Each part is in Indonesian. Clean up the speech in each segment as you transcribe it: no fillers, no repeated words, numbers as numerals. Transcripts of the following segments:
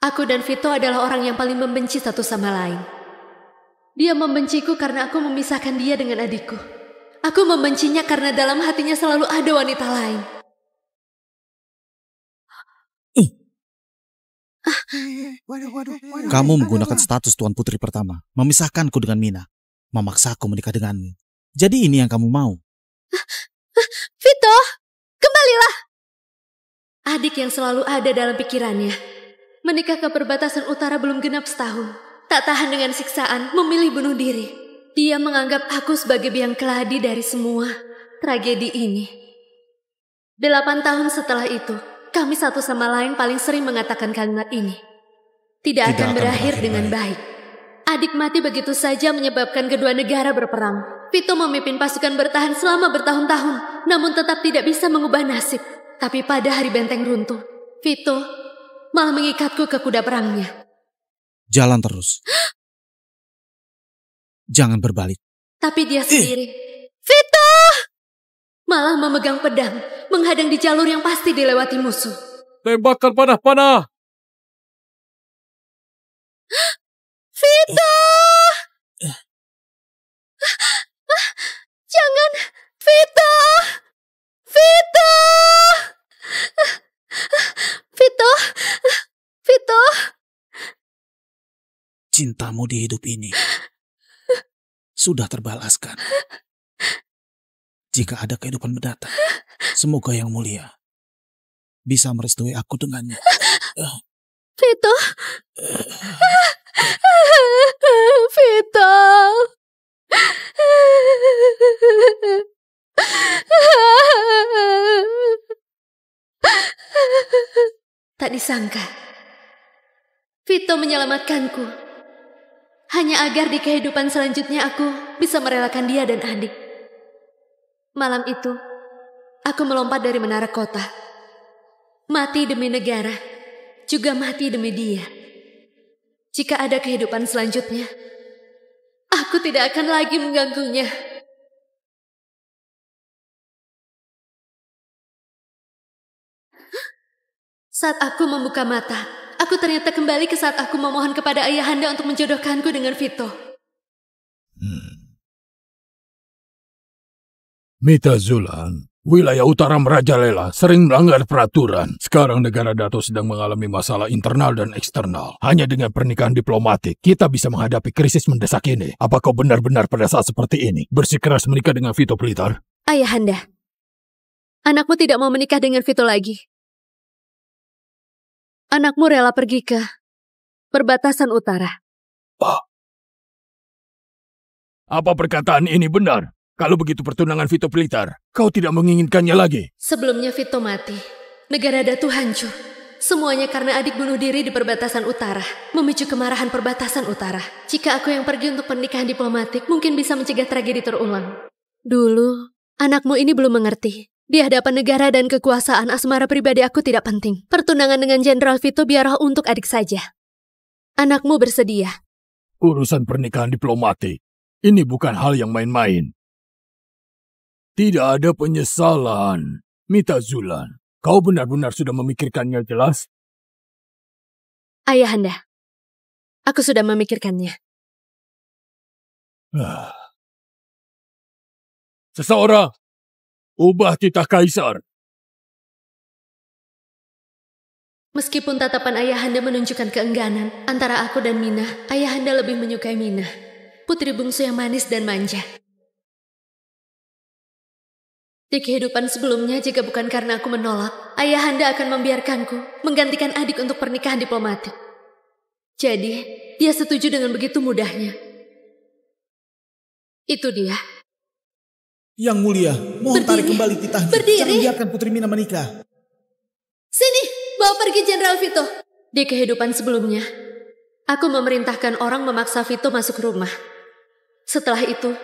Aku dan Vito adalah orang yang paling membenci satu sama lain. Dia membenciku karena aku memisahkan dia dengan adikku. Aku membencinya karena dalam hatinya selalu ada wanita lain. Kamu menggunakan status Tuan Putri pertama, memisahkanku dengan Mina, memaksaku menikah denganmu. Jadi ini yang kamu mau? Vito, kembalilah! Adik yang selalu ada dalam pikirannya. Menikah ke perbatasan utara belum genap setahun. Tak tahan dengan siksaan, memilih bunuh diri. Dia menganggap aku sebagai biang keladi dari semua tragedi ini. 8 tahun setelah itu, kami satu sama lain paling sering mengatakan kalimat ini. Tidak akan berakhir dengan baik. Adik mati begitu saja menyebabkan kedua negara berperang. Vito memimpin pasukan bertahan selama bertahun-tahun, namun tetap tidak bisa mengubah nasib. Tapi pada hari benteng runtuh, Vito malah mengikatku ke kuda perangnya. Jalan terus. Jangan berbalik. Tapi dia sendiri, Vito! Malah memegang pedang, menghadang di jalur yang pasti dilewati musuh. Tembakan panah-panah! Vito! Jangan, Vito! Vito! Vito! Vito! Cintamu di hidup ini sudah terbalaskan. Jika ada kehidupan mendatang, semoga Yang Mulia bisa merestui aku dengannya. Vito! Vito! Tak disangka, Vito menyelamatkanku. Hanya agar di kehidupan selanjutnya aku bisa merelakan dia dan adik. Malam itu, aku melompat dari menara kota. Mati demi negara, juga mati demi dia. Jika ada kehidupan selanjutnya, aku tidak akan lagi mengganggunya. Saat aku membuka mata, aku ternyata kembali ke saat aku memohon kepada Ayahanda untuk menjodohkanku dengan Vito. Mita Zulan, wilayah utara merajalela sering melanggar peraturan. Sekarang negara Dato sedang mengalami masalah internal dan eksternal. Hanya dengan pernikahan diplomatik, kita bisa menghadapi krisis mendesak ini. Apa kau benar-benar pada saat seperti ini bersikeras menikah dengan Vito Blitar? Ayahanda, anakmu tidak mau menikah dengan Vito lagi. Anakmu rela pergi ke perbatasan utara. Apa perkataan ini benar? Kalau begitu pertunangan Vito Blitar, kau tidak menginginkannya lagi? Sebelumnya Vito mati, negara Datu hancur. Semuanya karena adik bunuh diri di perbatasan utara, memicu kemarahan perbatasan utara. Jika aku yang pergi untuk pernikahan diplomatik, mungkin bisa mencegah tragedi terulang. Dulu, anakmu ini belum mengerti. Di hadapan negara dan kekuasaan, asmara pribadi aku tidak penting. Pertunangan dengan Jenderal Vito biarlah untuk adik saja. Anakmu bersedia. Urusan pernikahan diplomatik, ini bukan hal yang main-main. Tidak ada penyesalan. Mita Zulan, kau benar-benar sudah memikirkannya jelas? Ayahanda, aku sudah memikirkannya. Seseorang, ubah titah kaisar. Meskipun tatapan Ayahanda menunjukkan keengganan antara aku dan Mina, Ayahanda lebih menyukai Mina, putri bungsu yang manis dan manja. Di kehidupan sebelumnya, jika bukan karena aku menolak, Ayahanda akan membiarkanku menggantikan adik untuk pernikahan diplomatik. Jadi, dia setuju dengan begitu mudahnya. Itu dia. Yang Mulia, mohon tarik kembali titahnya. Berdiri. Jangan biarkan Putri Mina menikah. Sini, bawa pergi Jenderal Vito. Di kehidupan sebelumnya, aku memerintahkan orang memaksa Vito masuk rumah. Setelah itu,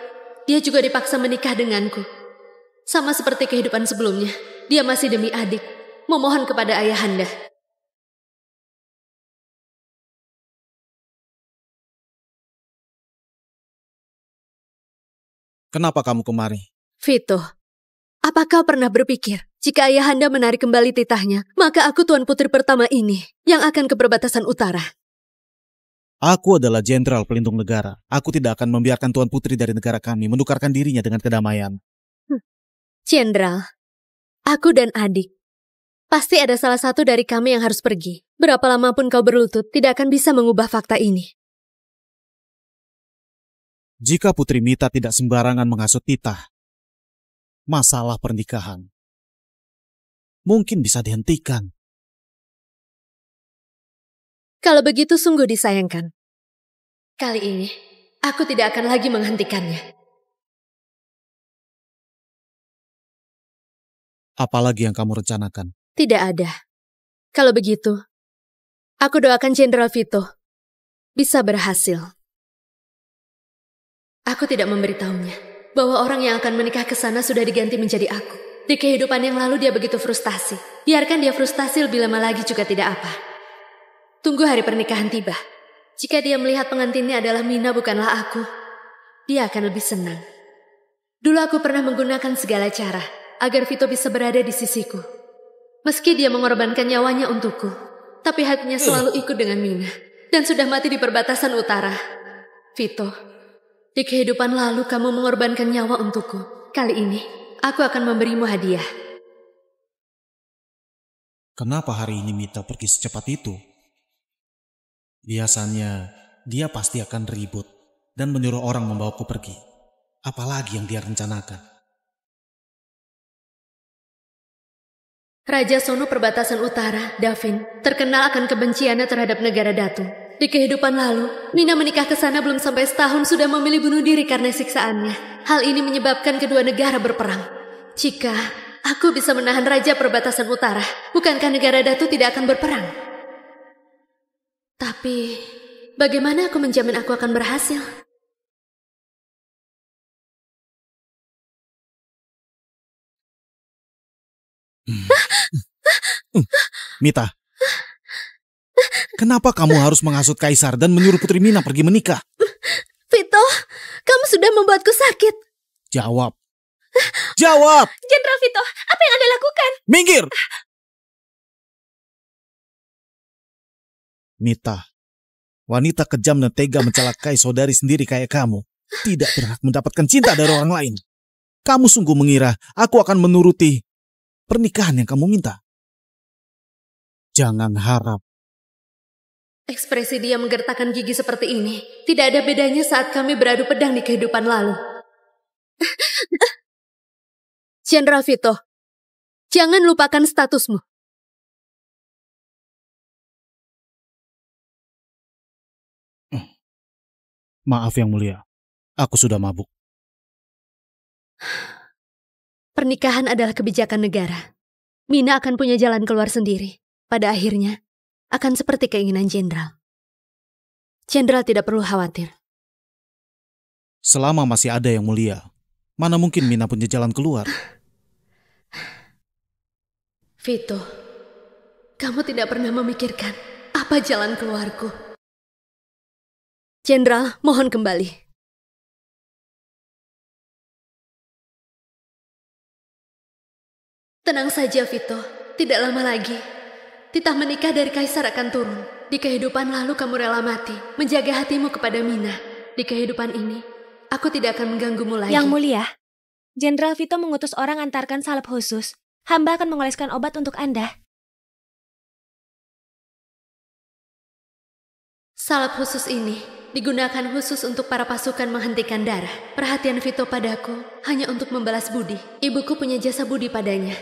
dia juga dipaksa menikah denganku. Sama seperti kehidupan sebelumnya, dia masih demi adik, memohon kepada Ayahanda. Kenapa kamu kemari? Vito, apa kau pernah berpikir Jika ayahanda menarik kembali titahnya, maka aku Tuan Putri pertama ini yang akan ke perbatasan utara. Aku adalah jenderal pelindung negara. Aku tidak akan membiarkan Tuan Putri dari negara kami menukarkan dirinya dengan kedamaian. Jenderal, aku dan adik, pasti ada salah satu dari kami yang harus pergi. Berapa lama pun kau berlutut, tidak akan bisa mengubah fakta ini. Jika Putri Mita tidak sembarangan menghasut titah, masalah pernikahan mungkin bisa dihentikan. Kalau begitu sungguh disayangkan. Kali ini, aku tidak akan lagi menghentikannya. Apalagi yang kamu rencanakan? Tidak ada. Kalau begitu, aku doakan Jenderal Vito bisa berhasil. Aku tidak memberitahunya bahwa orang yang akan menikah ke sana sudah diganti menjadi aku. Di kehidupan yang lalu dia begitu frustasi. Biarkan dia frustasi lebih lama lagi juga tidak apa. Tunggu hari pernikahan tiba. Jika dia melihat pengantinnya adalah Mina bukanlah aku, dia akan lebih senang. Dulu aku pernah menggunakan segala cara agar Vito bisa berada di sisiku. Meski dia mengorbankan nyawanya untukku, tapi hatinya selalu ikut dengan Mina dan sudah mati di perbatasan utara. Vito, di kehidupan lalu kamu mengorbankan nyawa untukku. Kali ini, aku akan memberimu hadiah. Kenapa hari ini Mita pergi secepat itu? Biasanya, dia pasti akan ribut dan menyuruh orang membawaku pergi. Apalagi yang dia rencanakan? Raja Sono perbatasan utara, Davin, terkenal akan kebenciannya terhadap negara Datu. Di kehidupan lalu, Mina menikah ke sana belum sampai setahun sudah memilih bunuh diri karena siksaannya. Hal ini menyebabkan kedua negara berperang. Jika aku bisa menahan Raja perbatasan utara, bukankah negara Datu tidak akan berperang? Tapi, bagaimana aku menjamin aku akan berhasil? Mita, kenapa kamu harus menghasut Kaisar dan menyuruh Putri Mina pergi menikah? Vito, kamu sudah membuatku sakit. Jawab. Jawab! Jenderal Vito, apa yang Anda lakukan? Minggir! Mita, wanita kejam dan tega mencelakai saudari sendiri kayak kamu tidak berhak mendapatkan cinta dari orang lain. Kamu sungguh mengira aku akan menuruti pernikahan yang kamu minta? Jangan harap. Ekspresi dia menggertakkan gigi seperti ini tidak ada bedanya saat kami beradu pedang di kehidupan lalu. Jenderal Vito, jangan lupakan statusmu. Maaf Yang Mulia, aku sudah mabuk. Pernikahan adalah kebijakan negara. Mina akan punya jalan keluar sendiri. Pada akhirnya, akan seperti keinginan Jenderal. Jenderal tidak perlu khawatir. Selama masih ada Yang Mulia, mana mungkin Mina punya jalan keluar? Vito, kamu tidak pernah memikirkan apa jalan keluarku. Jenderal, mohon kembali. Tenang saja, Vito. Tidak lama lagi, titah menikah dari Kaisar akan turun. Di kehidupan lalu kamu rela mati, menjaga hatimu kepada Mina. Di kehidupan ini, aku tidak akan mengganggumu lagi. Yang Mulia, Jenderal Vito mengutus orang antarkan salep khusus. Hamba akan mengoleskan obat untuk Anda. Salep khusus ini digunakan khusus untuk para pasukan menghentikan darah. Perhatian Vito padaku hanya untuk membalas budi. Ibuku punya jasa budi padanya.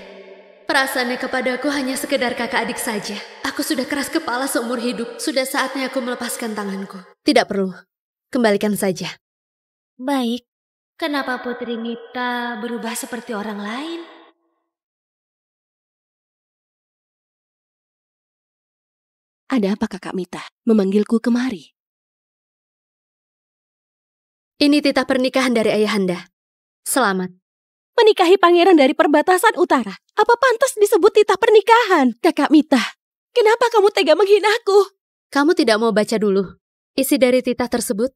Perasaannya kepadaku hanya sekedar kakak adik saja. Aku sudah keras kepala seumur hidup. Sudah saatnya aku melepaskan tanganku. Tidak perlu. Kembalikan saja. Baik, kenapa Putri Mita berubah seperti orang lain? Ada apa Kakak Mita memanggilku kemari? Ini titah pernikahan dari ayahanda. Selamat. Menikahi pangeran dari perbatasan utara. Apa pantas disebut titah pernikahan? Kakak Mita, kenapa kamu tega menghinaku? Kamu tidak mau baca dulu isi dari titah tersebut?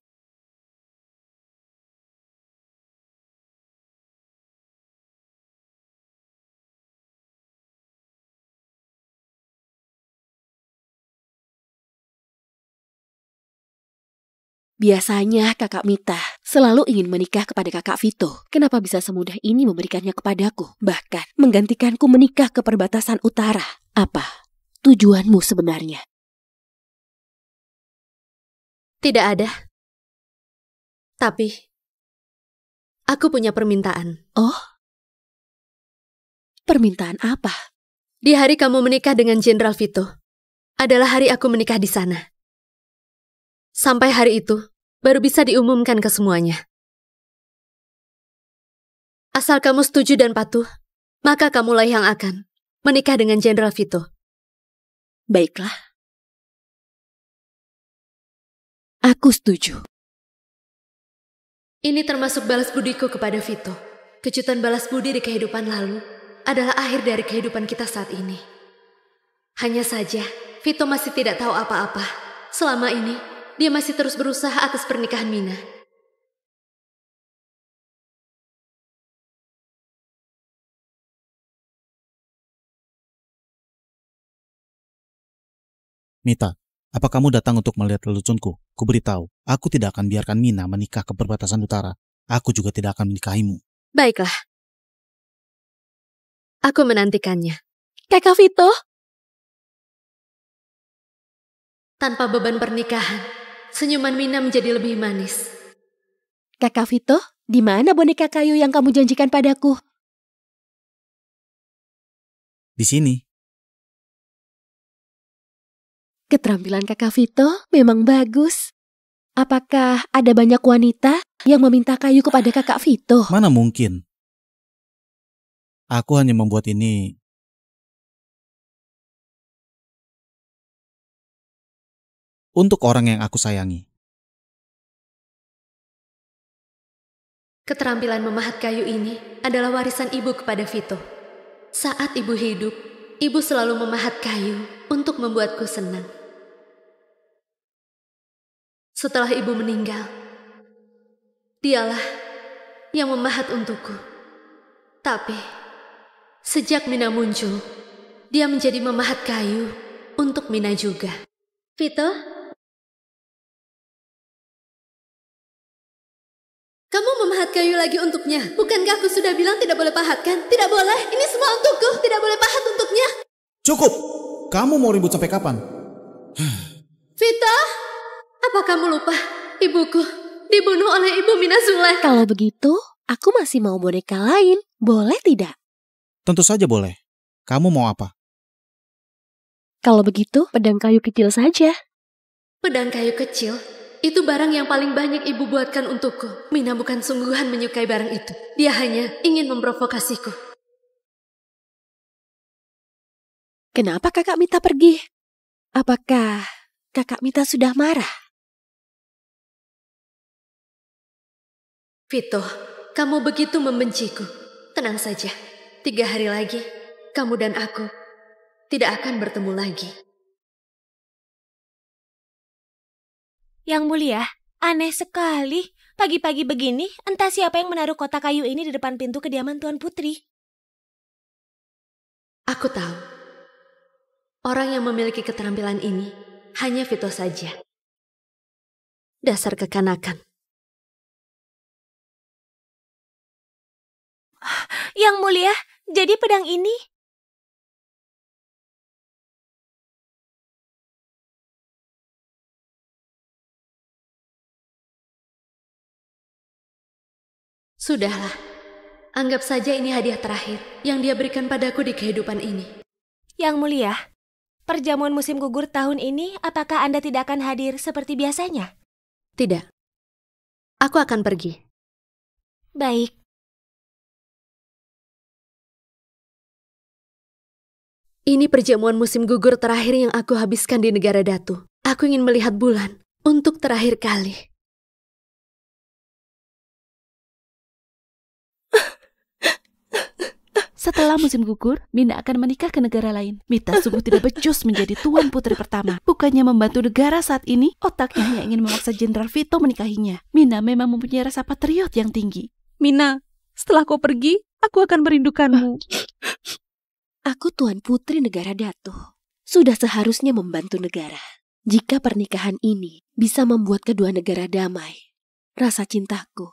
Biasanya kakak Mita selalu ingin menikah kepada kakak Vito. Kenapa bisa semudah ini memberikannya kepadaku? Bahkan menggantikanku menikah ke perbatasan utara. Apa tujuanmu sebenarnya? Tidak ada. Tapi, aku punya permintaan. Oh? Permintaan apa? Di hari kamu menikah dengan Jenderal Vito, adalah hari aku menikah di sana. Sampai hari itu, baru bisa diumumkan ke semuanya. Asal kamu setuju dan patuh, maka kamulah yang akan menikah dengan Jenderal Vito. Baiklah. Aku setuju. Ini termasuk balas budiku kepada Vito. Kejutan balas budi di kehidupan lalu adalah akhir dari kehidupan kita saat ini. Hanya saja, Vito masih tidak tahu apa-apa. Selama ini, dia masih terus berusaha atas pernikahan Mina. Mita, apa kamu datang untuk melihat leluconku? Kuberitahu, aku tidak akan biarkan Mina menikah ke perbatasan utara. Aku juga tidak akan menikahimu. Baiklah. Aku menantikannya. Kakak Vito? Tanpa beban pernikahan, senyuman Mina menjadi lebih manis. Kakak Vito, di mana boneka kayu yang kamu janjikan padaku? Di sini. Keterampilan kakak Vito memang bagus. Apakah ada banyak wanita yang meminta kayu kepada kakak Vito? Mana mungkin? Aku hanya membuat ini untuk orang yang aku sayangi. Keterampilan memahat kayu ini adalah warisan ibu kepada Vito. Saat ibu hidup, ibu selalu memahat kayu untuk membuatku senang. Setelah ibu meninggal, dialah yang memahat untukku. Tapi, sejak Mina muncul, dia menjadi memahat kayu untuk Mina juga. Vito? Kamu memahat kayu lagi untuknya. Bukankah aku sudah bilang tidak boleh pahatkan? Tidak boleh, ini semua untukku. Tidak boleh pahat untuknya. Cukup! Kamu mau ribut sampai kapan? Vito, apa kamu lupa? Ibuku dibunuh oleh Ibu Mina Zule. Kalau begitu, aku masih mau boneka lain. Boleh tidak? Tentu saja boleh. Kamu mau apa? Kalau begitu, pedang kayu kecil saja. Pedang kayu kecil? Itu barang yang paling banyak ibu buatkan untukku. Mina bukan sungguhan menyukai barang itu. Dia hanya ingin memprovokasiku. Kenapa kakak Mita pergi? Apakah kakak Mita sudah marah? Vito, kamu begitu membenciku. Tenang saja, 3 hari lagi, kamu dan aku tidak akan bertemu lagi. Yang mulia, aneh sekali. Pagi-pagi begini, entah siapa yang menaruh kotak kayu ini di depan pintu kediaman Tuan Putri. Aku tahu, orang yang memiliki keterampilan ini hanya Vito saja. Dasar kekanakan. Yang mulia, jadi pedang ini... Sudahlah, anggap saja ini hadiah terakhir yang dia berikan padaku di kehidupan ini. Yang mulia, perjamuan musim gugur tahun ini apakah Anda tidak akan hadir seperti biasanya? Tidak, aku akan pergi. Baik. Ini perjamuan musim gugur terakhir yang aku habiskan di negara Datu. Aku ingin melihat bulan untuk terakhir kali. Setelah musim gugur, Mina akan menikah ke negara lain. Mita sungguh tidak becus menjadi tuan putri pertama. Bukannya membantu negara saat ini, otaknya hanya ingin memaksa Jenderal Vito menikahinya. Mina memang mempunyai rasa patriot yang tinggi. Mina, setelah kau pergi, aku akan merindukanmu. Aku tuan putri negara Datu. Sudah seharusnya membantu negara. Jika pernikahan ini bisa membuat kedua negara damai, rasa cintaku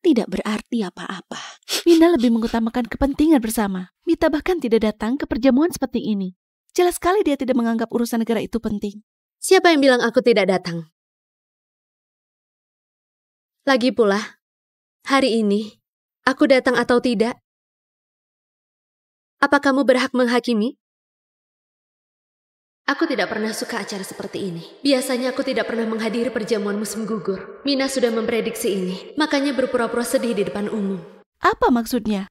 tidak berarti apa-apa. Mina lebih mengutamakan kepentingan bersama. Mita bahkan tidak datang ke perjamuan seperti ini. Jelas sekali dia tidak menganggap urusan negara itu penting. Siapa yang bilang aku tidak datang? Lagi pula, hari ini, aku datang atau tidak, apa kamu berhak menghakimi? Aku tidak pernah suka acara seperti ini. Biasanya aku tidak pernah menghadiri perjamuan musim gugur. Mina sudah memprediksi ini, makanya berpura-pura sedih di depan umum. Apa maksudnya?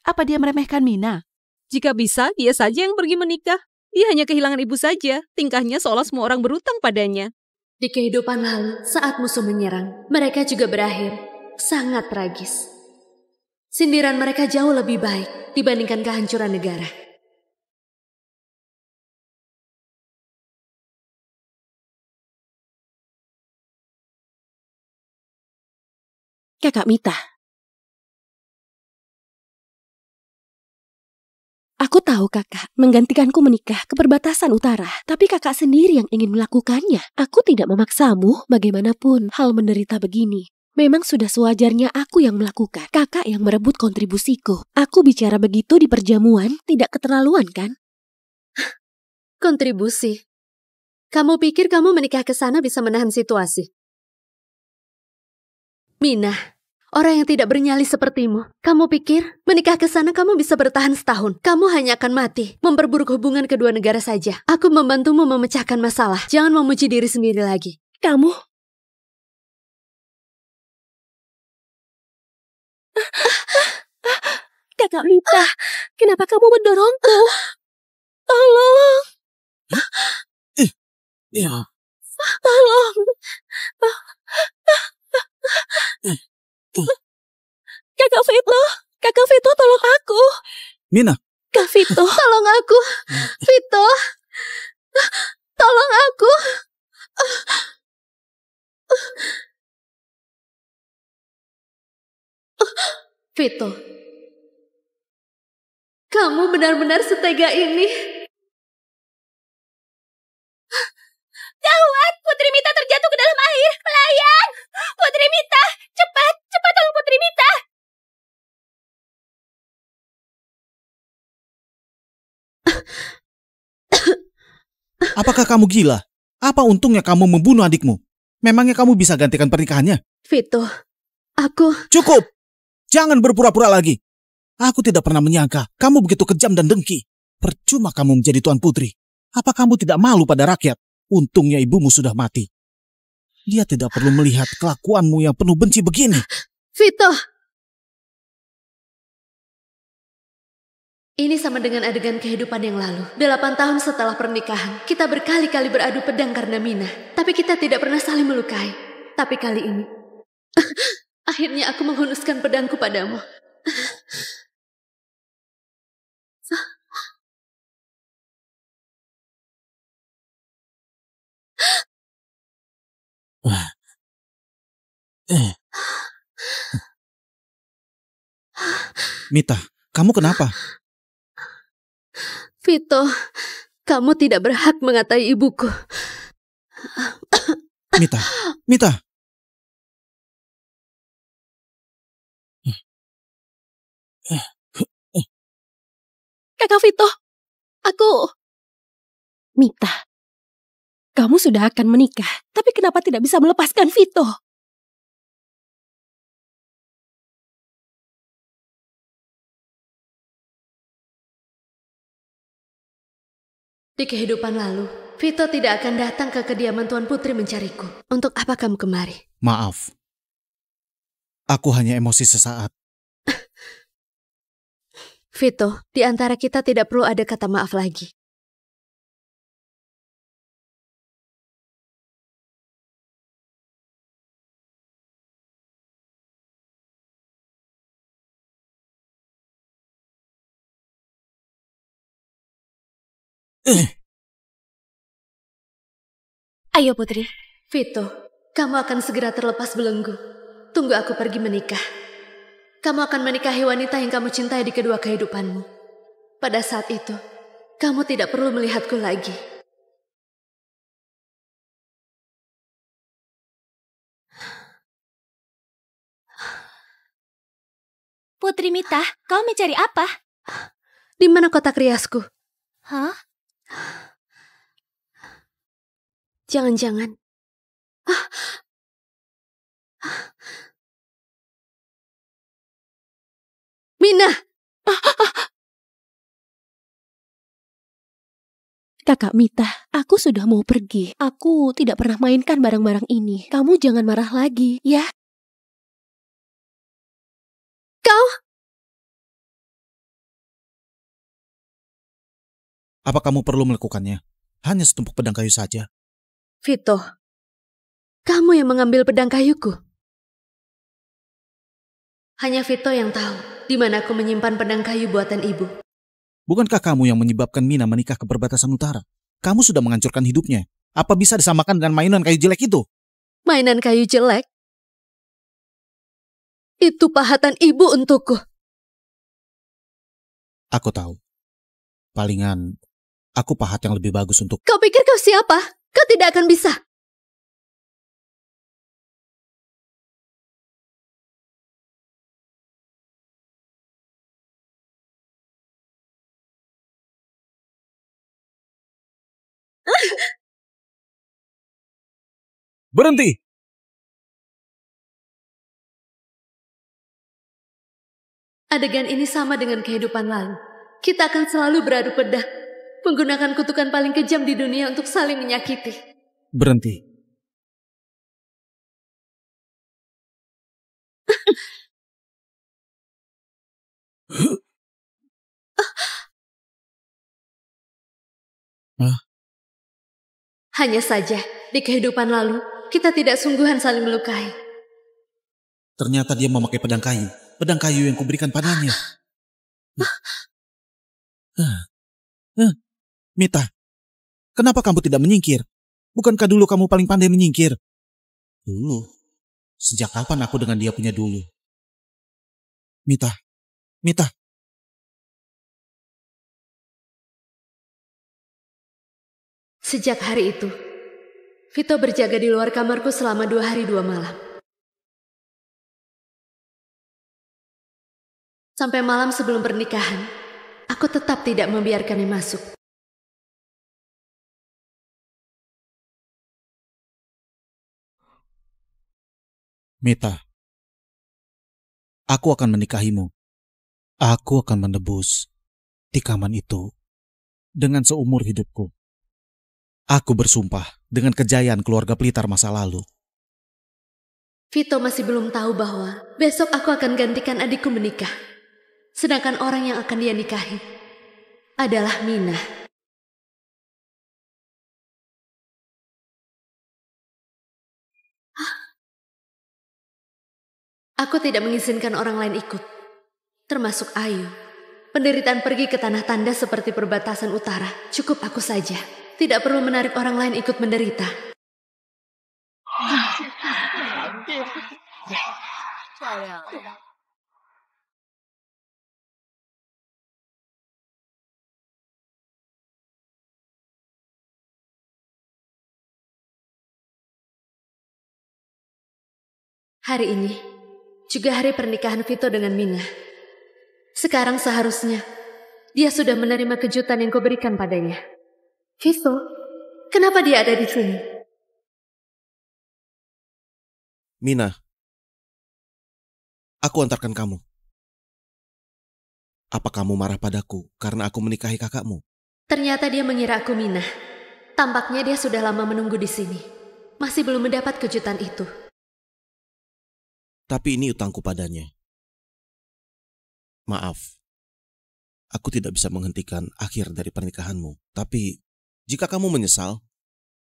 Apa dia meremehkan Mina? Jika bisa, dia saja yang pergi menikah. Dia hanya kehilangan ibu saja. Tingkahnya seolah semua orang berutang padanya. Di kehidupan lalu, saat musuh menyerang, mereka juga berakhir sangat tragis. Sindiran mereka jauh lebih baik dibandingkan kehancuran negara. Kakak Mita, aku tahu kakak menggantikanku menikah ke perbatasan utara, tapi kakak sendiri yang ingin melakukannya. Aku tidak memaksamu, bagaimanapun hal menderita begini. Memang sudah sewajarnya aku yang melakukan, kakak yang merebut kontribusiku. Aku bicara begitu di perjamuan, tidak keterlaluan kan? Kontribusi? Kamu pikir kamu menikah ke sana bisa menahan situasi? Mina, orang yang tidak bernyali sepertimu, kamu pikir menikah ke sana kamu bisa bertahan setahun? Kamu hanya akan mati, memperburuk hubungan kedua negara saja. Aku membantumu memecahkan masalah. Jangan memuji diri sendiri lagi. Kamu... Kakak Mita, kenapa kamu mendorongku? Tolong. Ya, Tolong. Kakak Vito, tolong aku. Mina, Kak Vito. Tolong aku, Vito. Tolong aku. Vito, kamu benar-benar setega ini. Gawat, Putri Mita terjatuh ke dalam air. Pelayan! Putri Mita, cepat, cepat tolong Putri Mita. apakah kamu gila? Apa untungnya kamu membunuh adikmu? Memangnya kamu bisa gantikan pernikahannya? Vito, aku... Cukup! Jangan berpura-pura lagi. Aku tidak pernah menyangka kamu begitu kejam dan dengki. Percuma kamu menjadi tuan putri. Apa kamu tidak malu pada rakyat? Untungnya ibumu sudah mati. Dia tidak perlu melihat kelakuanmu yang penuh benci begini. Vito! Ini sama dengan adegan kehidupan yang lalu. 8 tahun setelah pernikahan, kita berkali-kali beradu pedang karena Mina. Tapi kita tidak pernah saling melukai. Tapi kali ini, akhirnya aku menghunuskan pedangku padamu. Mita, kamu kenapa? Vito, kamu tidak berhak mengatai ibuku. Mita. Kakak Vito, aku... Mita, kamu sudah akan menikah, tapi kenapa tidak bisa melepaskan Vito? Di kehidupan lalu, Vito tidak akan datang ke kediaman Tuan Putri mencariku. Untuk apa kamu kemari? Maaf. Aku hanya emosi sesaat. Vito, di antara kita tidak perlu ada kata maaf lagi. Ayo Putri. Vito, kamu akan segera terlepas belenggu. Tunggu aku pergi menikah. Kamu akan menikahi wanita yang kamu cintai di kedua kehidupanmu. Pada saat itu, kamu tidak perlu melihatku lagi. Putri Mita, kau mencari apa? Di mana kotak riasku? Hah? Jangan-jangan. Mina! Kakak Mita, aku sudah mau pergi. Aku tidak pernah mainkan barang-barang ini. Kamu jangan marah lagi, ya? Kau? Apa kamu perlu melakukannya? Hanya setumpuk pedang kayu saja. Vito, kamu yang mengambil pedang kayuku. Hanya Vito yang tahu di mana aku menyimpan pedang kayu buatan ibu. Bukankah kamu yang menyebabkan Mina menikah ke perbatasan utara? Kamu sudah menghancurkan hidupnya. Apa bisa disamakan dengan mainan kayu jelek itu? Mainan kayu jelek? Itu pahatan ibu untukku. Aku tahu. Palingan, aku pahat yang lebih bagus untuk... Kau pikir kau siapa? Kau tidak akan bisa. Berhenti! Adegan ini sama dengan kehidupan lalu. Kita akan selalu beradu pedang, menggunakan kutukan paling kejam di dunia untuk saling menyakiti. Berhenti. Hanya saja, di kehidupan lalu, kita tidak sungguhan saling melukai. Ternyata dia memakai pedang kayu. Pedang kayu yang kuberikan padanya. Mita, kenapa kamu tidak menyingkir? Bukankah dulu kamu paling pandai menyingkir? Dulu? Sejak kapan aku dengan dia punya dulu? Mita. Sejak hari itu, Vito berjaga di luar kamarku selama 2 hari 2 malam. Sampai malam sebelum pernikahan, aku tetap tidak membiarkannya masuk. Mita, aku akan menikahimu. Aku akan menebus tikaman itu dengan seumur hidupku. Aku bersumpah dengan kejayaan keluarga Pelita masa lalu. Vito masih belum tahu bahwa besok aku akan gantikan adikku menikah. Sedangkan orang yang akan dia nikahi adalah Mina. Aku tidak mengizinkan orang lain ikut, termasuk Ayu. Penderitaan pergi ke tanah tanda seperti perbatasan utara cukup aku saja. Tidak perlu menarik orang lain ikut menderita. Hari ini juga hari pernikahan Vito dengan Mina. Sekarang seharusnya dia sudah menerima kejutan yang kau berikan padanya. Vito, kenapa dia ada di sini? Mina, aku antarkan kamu. Apa kamu marah padaku karena aku menikahi kakakmu? Ternyata dia mengira aku Mina. Tampaknya dia sudah lama menunggu di sini. Masih belum mendapat kejutan itu. Tapi ini utangku padanya. Maaf, aku tidak bisa menghentikan akhir dari pernikahanmu. Tapi jika kamu menyesal,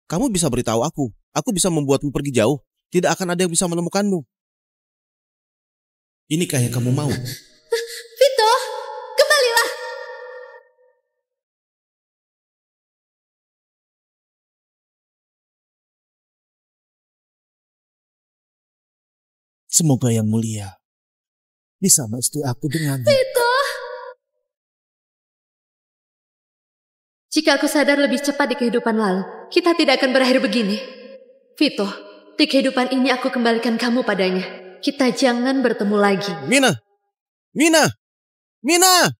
kamu bisa beritahu aku. Aku bisa membuatmu pergi jauh. Tidak akan ada yang bisa menemukanmu. Inikah yang kamu mau? Vito, kembalilah. Semoga yang mulia bisa merestui aku denganmu. Vito. Jika aku sadar lebih cepat di kehidupan lalu, kita tidak akan berakhir begini. Vito, di kehidupan ini aku kembalikan kamu padanya. Kita jangan bertemu lagi. Mina! Mina! Mina!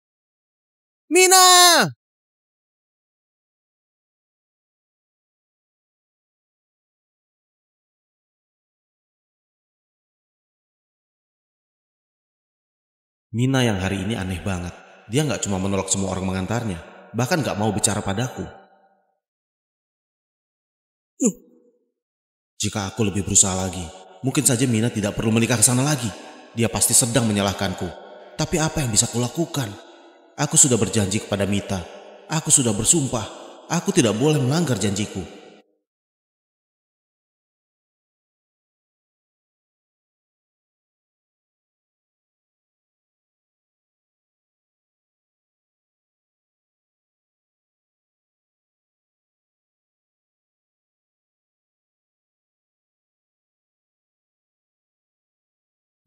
Mina! Mina yang hari ini aneh banget. Dia nggak cuma menolak semua orang mengantarnya, bahkan nggak mau bicara padaku. Jika aku lebih berusaha lagi, mungkin saja Mina tidak perlu menikah ke sana lagi. Dia pasti sedang menyalahkanku. Tapi apa yang bisa kulakukan? Aku sudah berjanji kepada Mita. Aku sudah bersumpah. Aku tidak boleh melanggar janjiku.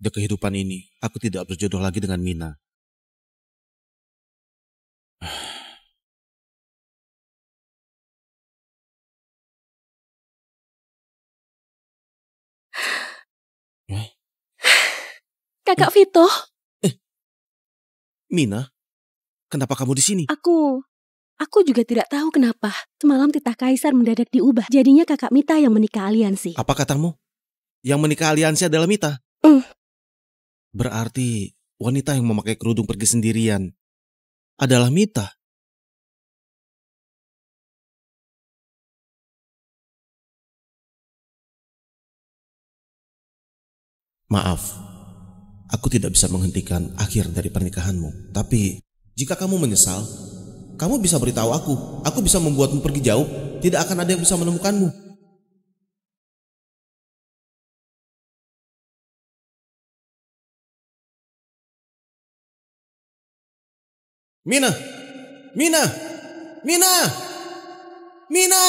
Di kehidupan ini, aku tidak berjodoh lagi dengan Mina. Kakak Vito, Mina, kenapa kamu di sini? aku juga tidak tahu kenapa. Semalam titah kaisar mendadak diubah. Jadinya kakak Mita yang menikah aliansi. Apa katamu? Yang menikah aliansi adalah Mita? Berarti wanita yang memakai kerudung pergi sendirian adalah Mita. Maaf, aku tidak bisa menghentikan akhir dari pernikahanmu. Tapi jika kamu menyesal, kamu bisa beritahu aku. Aku bisa membuatmu pergi jauh. Tidak akan ada yang bisa menemukanmu. Mina! Mina! Mina! Mina!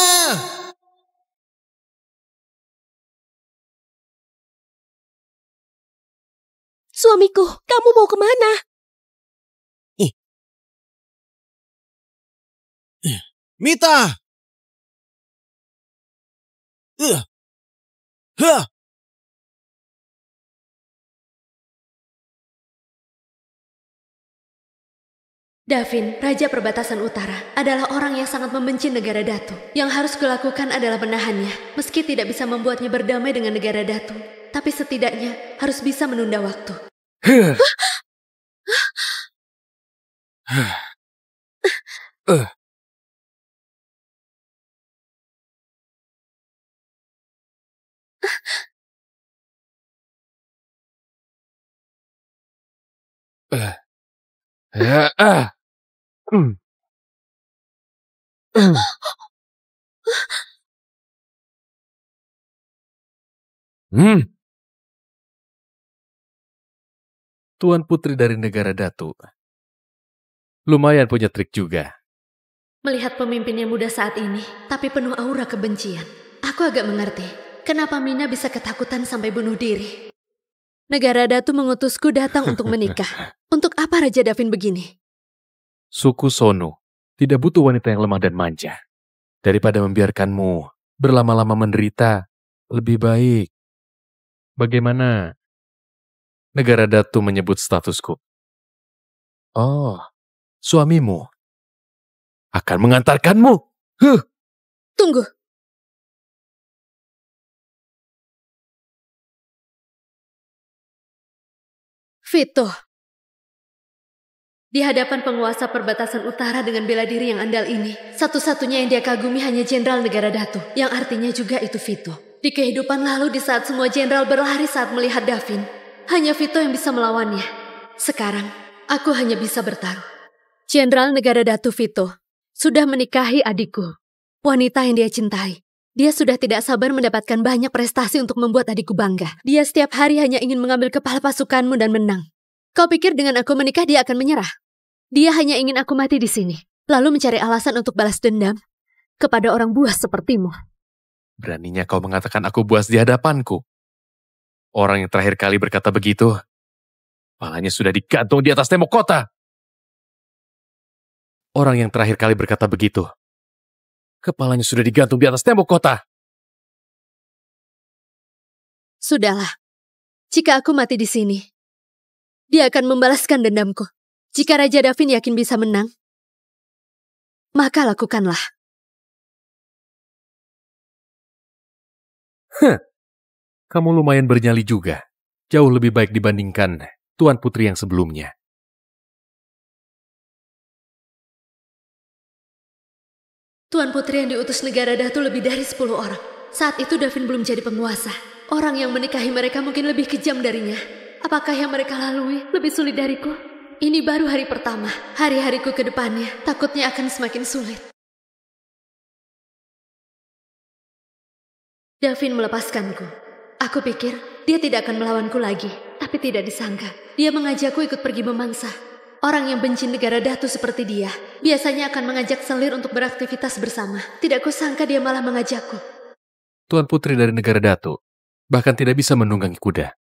Suamiku, kamu mau kemana? Mita! Davin, Raja Perbatasan Utara, adalah orang yang sangat membenci negara Datu. Yang harus kulakukan adalah menahannya, meski tidak bisa membuatnya berdamai dengan negara Datu. Tapi setidaknya harus bisa menunda waktu. Tuan Putri dari negara Datu. Lumayan punya trik juga. Melihat pemimpin yang muda saat ini, tapi penuh aura kebencian, aku agak mengerti kenapa Mina bisa ketakutan sampai bunuh diri. Negara Datu mengutusku datang untuk menikah. Untuk apa Raja Davin begini? Suku Sono tidak butuh wanita yang lemah dan manja. Daripada membiarkanmu berlama-lama menderita, lebih baik. Bagaimana negara Datu menyebut statusku? Oh, suamimu akan mengantarkanmu. Tunggu. Vito. Di hadapan penguasa perbatasan utara dengan bela diri yang andal ini, satu-satunya yang dia kagumi hanya jenderal negara Datu, yang artinya juga itu Vito. Di kehidupan lalu di saat semua jenderal berlari saat melihat Davin, hanya Vito yang bisa melawannya. Sekarang, aku hanya bisa bertaruh. Jenderal negara Datu Vito sudah menikahi adikku, wanita yang dia cintai. Dia sudah tidak sabar mendapatkan banyak prestasi untuk membuat adikku bangga. Dia setiap hari hanya ingin mengambil kepala pasukanmu dan menang. Kau pikir dengan aku menikah dia akan menyerah? Dia hanya ingin aku mati di sini, lalu mencari alasan untuk balas dendam kepada orang buas sepertimu. Beraninya kau mengatakan aku buas di hadapanku. Orang yang terakhir kali berkata begitu, kepalanya sudah digantung di atas tembok kota. Orang yang terakhir kali berkata begitu, kepalanya sudah digantung di atas tembok kota. Sudahlah, jika aku mati di sini, dia akan membalaskan dendamku. Jika Raja Davin yakin bisa menang, maka lakukanlah. Kamu lumayan bernyali juga. Jauh lebih baik dibandingkan Tuan Putri yang sebelumnya. Tuan Putri yang diutus negara Datu lebih dari 10 orang. Saat itu Davin belum jadi penguasa. Orang yang menikahi mereka mungkin lebih kejam darinya. Apakah yang mereka lalui lebih sulit dariku? Ini baru hari pertama. Hari-hariku ke depannya takutnya akan semakin sulit. Davin melepaskanku. Aku pikir dia tidak akan melawanku lagi. Tapi tidak disangka, dia mengajakku ikut pergi memangsa. Orang yang benci negara Datu seperti dia biasanya akan mengajak selir untuk beraktivitas bersama. Tidak kusangka dia malah mengajakku. Tuan Putri dari negara Datu bahkan tidak bisa menunggangi kuda.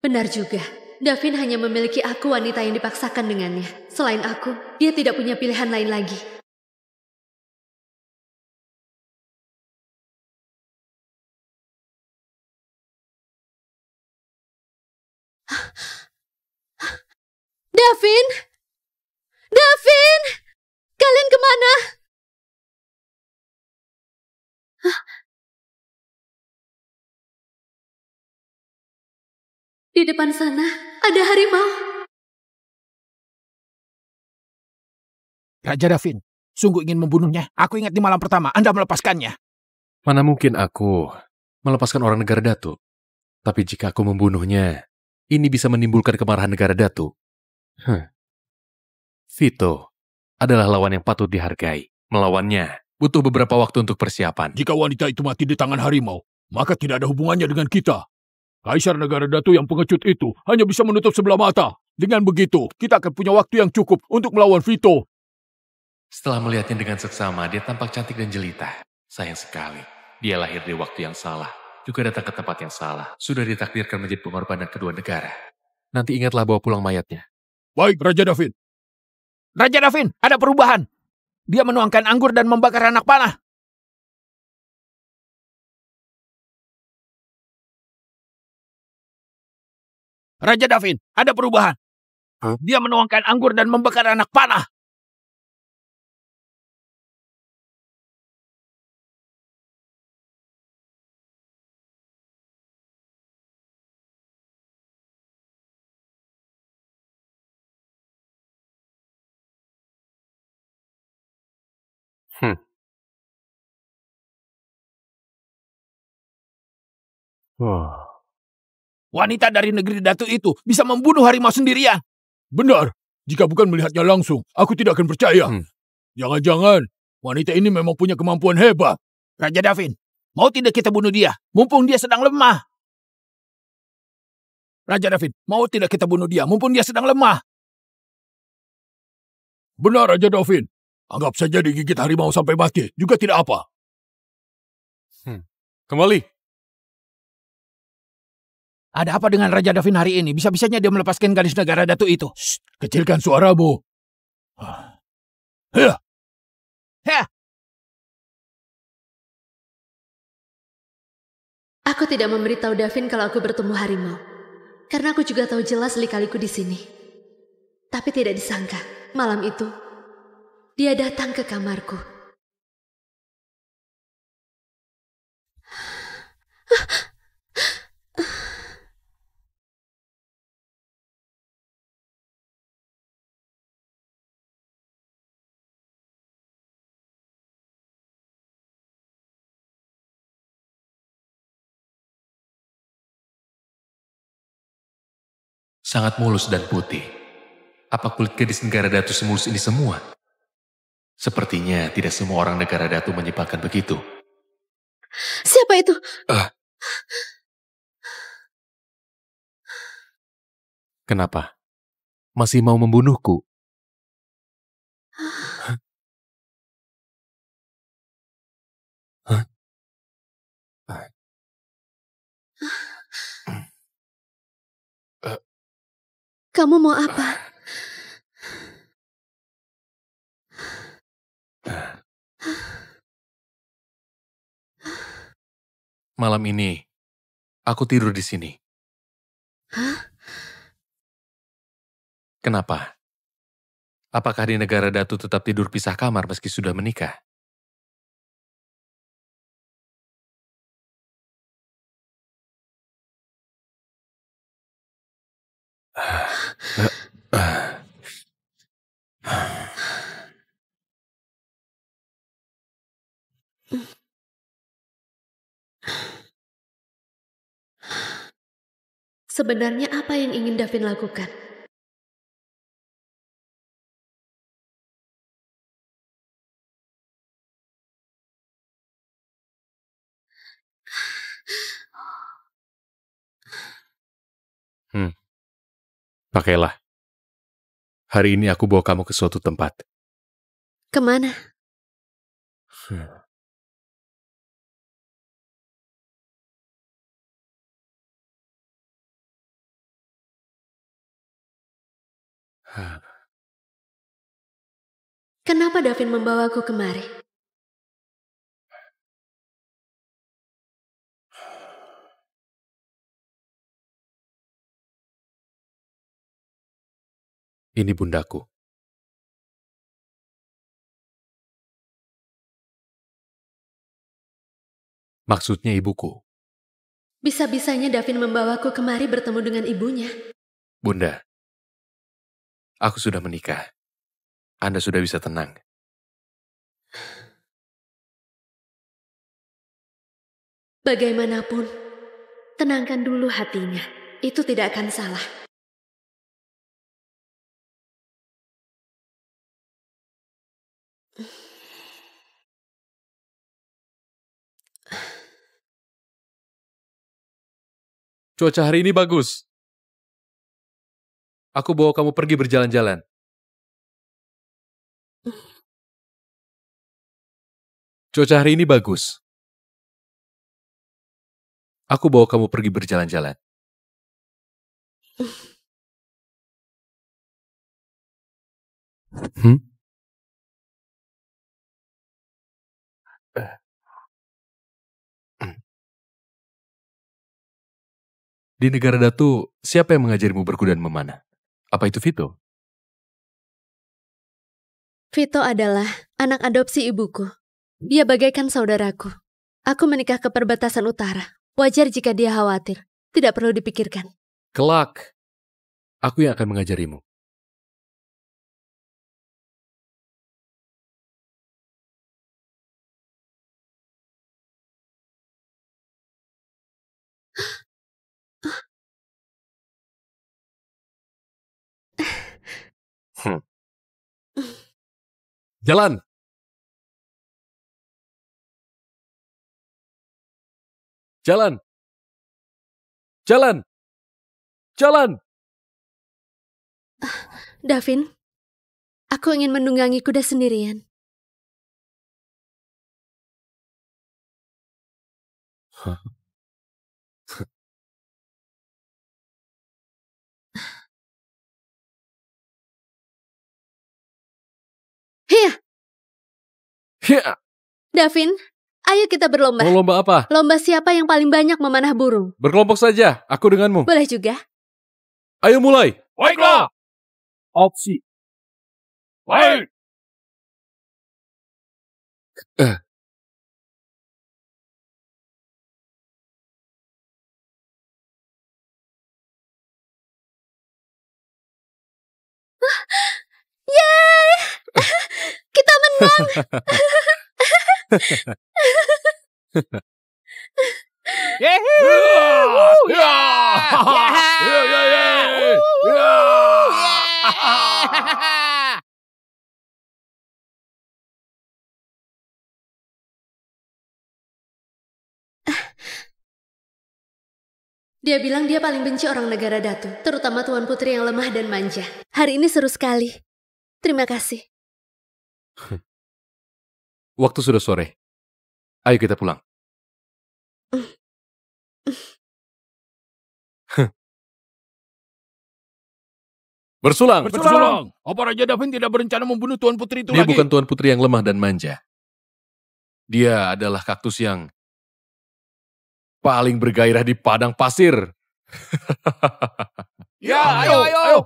Benar juga. Davin hanya memiliki aku wanita yang dipaksakan dengannya. Selain aku, dia tidak punya pilihan lain lagi. Davin! Davin! Kalian kemana? Di depan sana ada harimau. Raja Davin, sungguh ingin membunuhnya. Aku ingat di malam pertama Anda melepaskannya. Mana mungkin aku melepaskan orang negara Datu. Tapi jika aku membunuhnya, ini bisa menimbulkan kemarahan negara Datu. Vito adalah lawan yang patut dihargai. Melawannya butuh beberapa waktu untuk persiapan. Jika wanita itu mati di tangan harimau, maka tidak ada hubungannya dengan kita. Kaisar negara Datu yang pengecut itu hanya bisa menutup sebelah mata. Dengan begitu, kita akan punya waktu yang cukup untuk melawan Vito. Setelah melihatnya dengan seksama, dia tampak cantik dan jelita. Sayang sekali, dia lahir di waktu yang salah. Juga datang ke tempat yang salah. Sudah ditakdirkan menjadi pengorbanan kedua negara. Nanti ingatlah bawa pulang mayatnya. Baik, Raja Davin. Raja Davin, ada perubahan. Dia menuangkan anggur dan membakar anak panah. Raja Davin, ada perubahan. Dia menuangkan anggur dan membakar anak panah. Wanita dari negeri Datu itu bisa membunuh harimau sendirian. Benar. Jika bukan melihatnya langsung, aku tidak akan percaya. Jangan-jangan wanita ini memang punya kemampuan hebat. Raja Davin, mau tidak kita bunuh dia? Mumpung dia sedang lemah. Raja Davin, mau tidak kita bunuh dia? Mumpung dia sedang lemah. Benar, Raja Davin. Anggap saja digigit harimau sampai mati. Juga tidak apa. Kembali. Ada apa dengan Raja Davin hari ini? Bisa-bisanya dia melepaskan gadis negara Datu itu. Shh, kecilkan suaramu. Aku tidak memberitahu Davin kalau aku bertemu harimau. Karena aku juga tahu jelas lika-liku di sini. Tapi tidak disangka, malam itu, dia datang ke kamarku. Sangat mulus dan putih. Apa kulit gadis negara Datu semulus ini semua? Sepertinya tidak semua orang negara Datu menyebalkan begitu. Siapa itu? Kenapa? Masih mau membunuhku? Kamu mau apa? Malam ini, aku tidur di sini. Kenapa? Apakah di negara Datu tetap tidur pisah kamar meski sudah menikah? Sebenarnya apa yang ingin Davin lakukan? Pakailah. Hari ini aku bawa kamu ke suatu tempat. Kemana? Kenapa Davin membawaku kemari? Ini bundaku. Maksudnya ibuku. Bisa-bisanya Davin membawaku kemari bertemu dengan ibunya. Bunda, aku sudah menikah. Anda sudah bisa tenang. Bagaimanapun, tenangkan dulu hatinya. Itu tidak akan salah. Cuaca hari ini bagus. Aku bawa kamu pergi berjalan-jalan. Cuaca hari ini bagus. Aku bawa kamu pergi berjalan-jalan. Di negara Datu, siapa yang mengajarimu berkuda dan memanah? Apa itu Vito? Vito adalah anak adopsi ibuku. Dia bagaikan saudaraku. Aku menikah ke perbatasan utara. Wajar jika dia khawatir. Tidak perlu dipikirkan. Kelak, aku yang akan mengajarimu. Jalan! Jalan! Jalan! Jalan! Davin, aku ingin menunggangi kuda sendirian. Hiya! Hiya! Davin, ayo kita berlomba. Mau lomba apa? Lomba siapa yang paling banyak memanah burung. Berkelompok saja, aku denganmu. Boleh juga. Ayo mulai! Baiklah! Opsi. Baik! Yeay! Kita menang! Dia bilang dia paling benci orang negara Datu, terutama Tuan Putri yang lemah dan manja. Hari ini seru sekali. Terima kasih. Waktu sudah sore. Ayo kita pulang. Bersulang! Bersulang! Apa Raja Davin tidak berencana membunuh Tuan Putri itu Dia lagi? bukan Tuan Putri yang lemah dan manja. Dia adalah kaktus yang paling bergairah di padang pasir. Ya, ayo.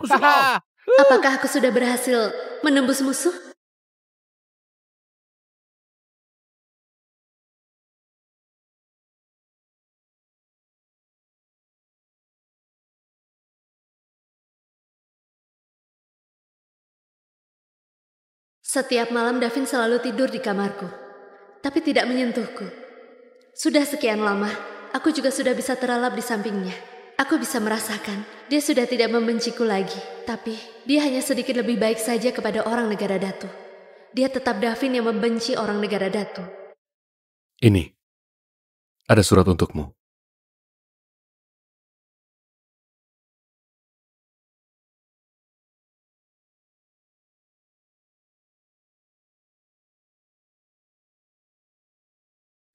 Apakah aku sudah berhasil menembus musuh? Setiap malam Davin selalu tidur di kamarku, tapi tidak menyentuhku. Sudah sekian lama, aku juga sudah bisa terlelap di sampingnya. Aku bisa merasakan, dia sudah tidak membenciku lagi. Tapi, dia hanya sedikit lebih baik saja kepada orang negara Datu. Dia tetap Davin yang membenci orang negara Datu. Ini, ada surat untukmu.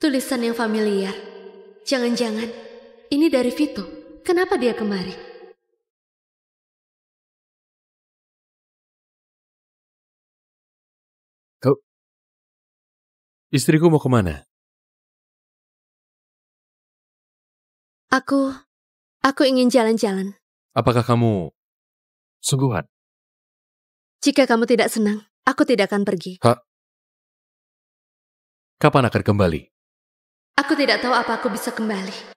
Tulisan yang familiar. Jangan-jangan, ini dari Vito. Kenapa dia kemari? Istriku mau kemana? Aku ingin jalan-jalan. Apakah kamu sungguhan? Jika kamu tidak senang, aku tidak akan pergi. Kapan akan kembali? Aku tidak tahu apa aku bisa kembali.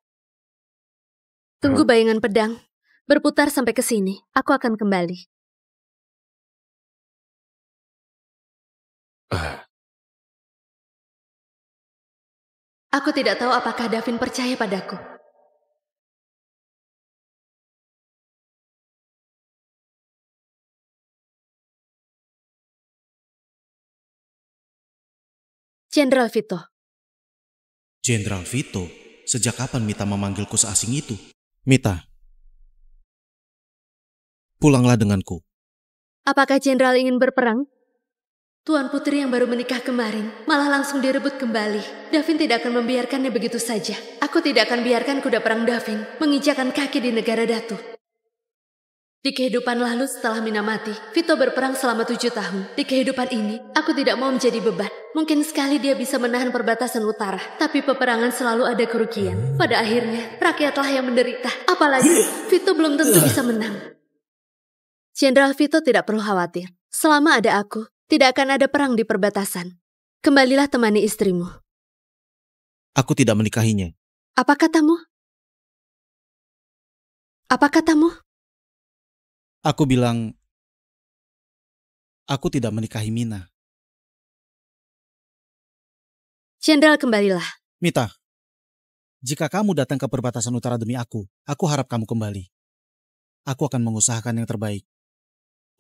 Tunggu bayangan pedang berputar sampai ke sini. Aku akan kembali. Aku tidak tahu apakah Davin percaya padaku. Jenderal Vito. Jenderal Vito? Sejak kapan Mita memanggilku seasing itu? Mita, pulanglah denganku. Apakah Jenderal ingin berperang? Tuan Putri yang baru menikah kemarin malah langsung direbut kembali. Davin tidak akan membiarkannya begitu saja. Aku tidak akan biarkan kuda perang Davin menginjakan kaki di negara Datu. Di kehidupan lalu setelah Mina mati, Vito berperang selama 7 tahun. Di kehidupan ini, aku tidak mau menjadi beban. Mungkin sekali dia bisa menahan perbatasan utara, tapi peperangan selalu ada kerugian. Pada akhirnya, rakyatlah yang menderita. Apalagi, Vito belum tentu bisa menang. Jenderal Vito tidak perlu khawatir. Selama ada aku, tidak akan ada perang di perbatasan. Kembalilah temani istrimu. Aku tidak menikahinya. Apa katamu? Apa katamu? Aku bilang, aku tidak menikahi Mina. Jenderal, kembalilah. Mita, jika kamu datang ke perbatasan utara demi aku harap kamu kembali. Aku akan mengusahakan yang terbaik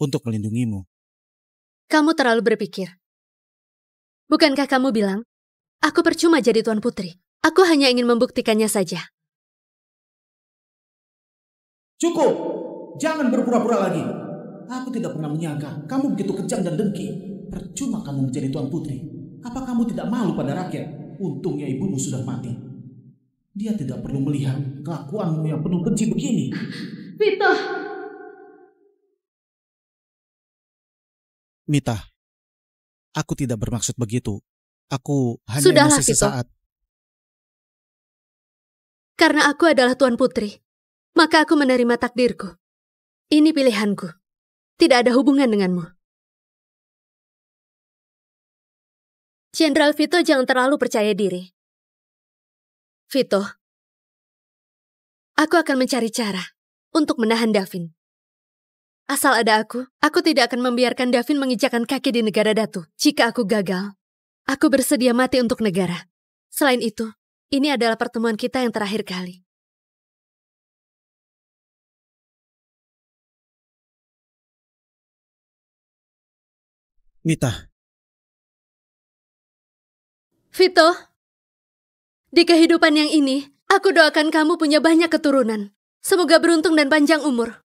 untuk melindungimu. Kamu terlalu berpikir. Bukankah kamu bilang, aku percuma jadi Tuan Putri. Aku hanya ingin membuktikannya saja. Cukup! Jangan berpura-pura lagi. Aku tidak pernah menyangka kamu begitu kejam dan dengki. Percuma kamu menjadi Tuan Putri. Apa kamu tidak malu pada rakyat? Untungnya ibumu sudah mati. Dia tidak perlu melihat kelakuanmu yang penuh benci begini. Vito! Mita, aku tidak bermaksud begitu. Aku hanya Sudahlah, emosi sesaat. Karena aku adalah Tuan Putri, maka aku menerima takdirku. Ini pilihanku. Tidak ada hubungan denganmu. Jenderal Vito jangan terlalu percaya diri. Vito, aku akan mencari cara untuk menahan Davin. Asal ada aku tidak akan membiarkan Davin menginjakan kaki di negara Datu. Jika aku gagal, aku bersedia mati untuk negara. Selain itu, ini adalah pertemuan kita yang terakhir kali. Mita. Vito, di kehidupan yang ini, aku doakan kamu punya banyak keturunan. Semoga beruntung dan panjang umur.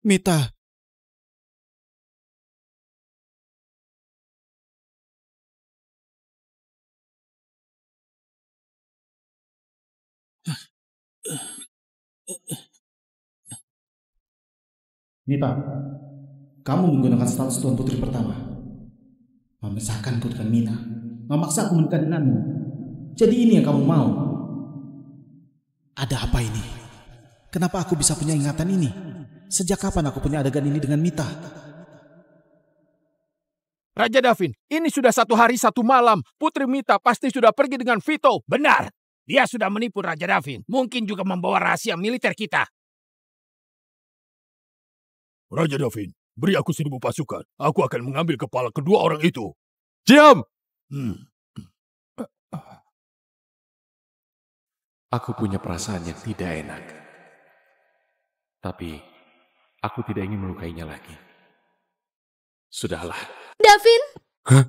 Mita. Mita, kamu menggunakan status Tuan Putri pertama. Memisahkanku dengan Mina. Memaksaku menikah denganmu. Jadi ini yang kamu mau. Ada apa ini? Kenapa aku bisa punya ingatan ini? Sejak kapan aku punya adegan ini dengan Mita? Raja Davin, ini sudah 1 hari 1 malam. Putri Mita pasti sudah pergi dengan Vito. Benar, dia sudah menipu Raja Davin. Mungkin juga membawa rahasia militer kita. Raja Davin, beri aku 1000 pasukan. Aku akan mengambil kepala kedua orang itu. Diam! Aku punya perasaan yang tidak enak. Tapi, aku tidak ingin melukainya lagi. Sudahlah. Davin! Hah?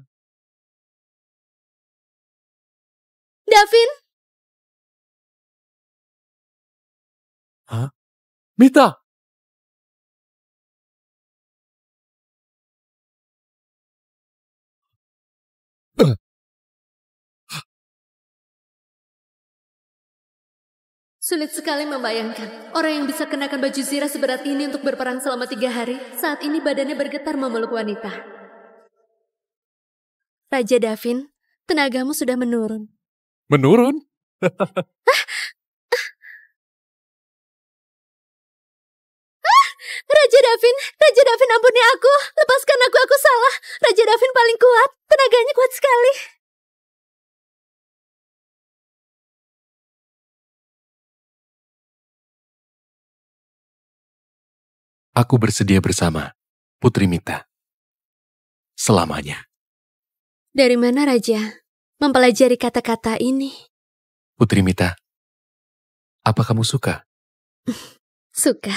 Davin! Hah? Mita! Sulit sekali membayangkan orang yang bisa kenakan baju zirah seberat ini untuk berperang selama 3 hari. Saat ini badannya bergetar memeluk wanita. Raja Davin, tenagamu sudah menurun. Menurun? Raja Davin ampuni aku. Lepaskan aku salah. Raja Davin paling kuat. Tenaganya kuat sekali. Aku bersedia bersama Putri Mita. Selamanya. Dari mana Raja mempelajari kata-kata ini? Putri Mita, apa kamu suka? Suka.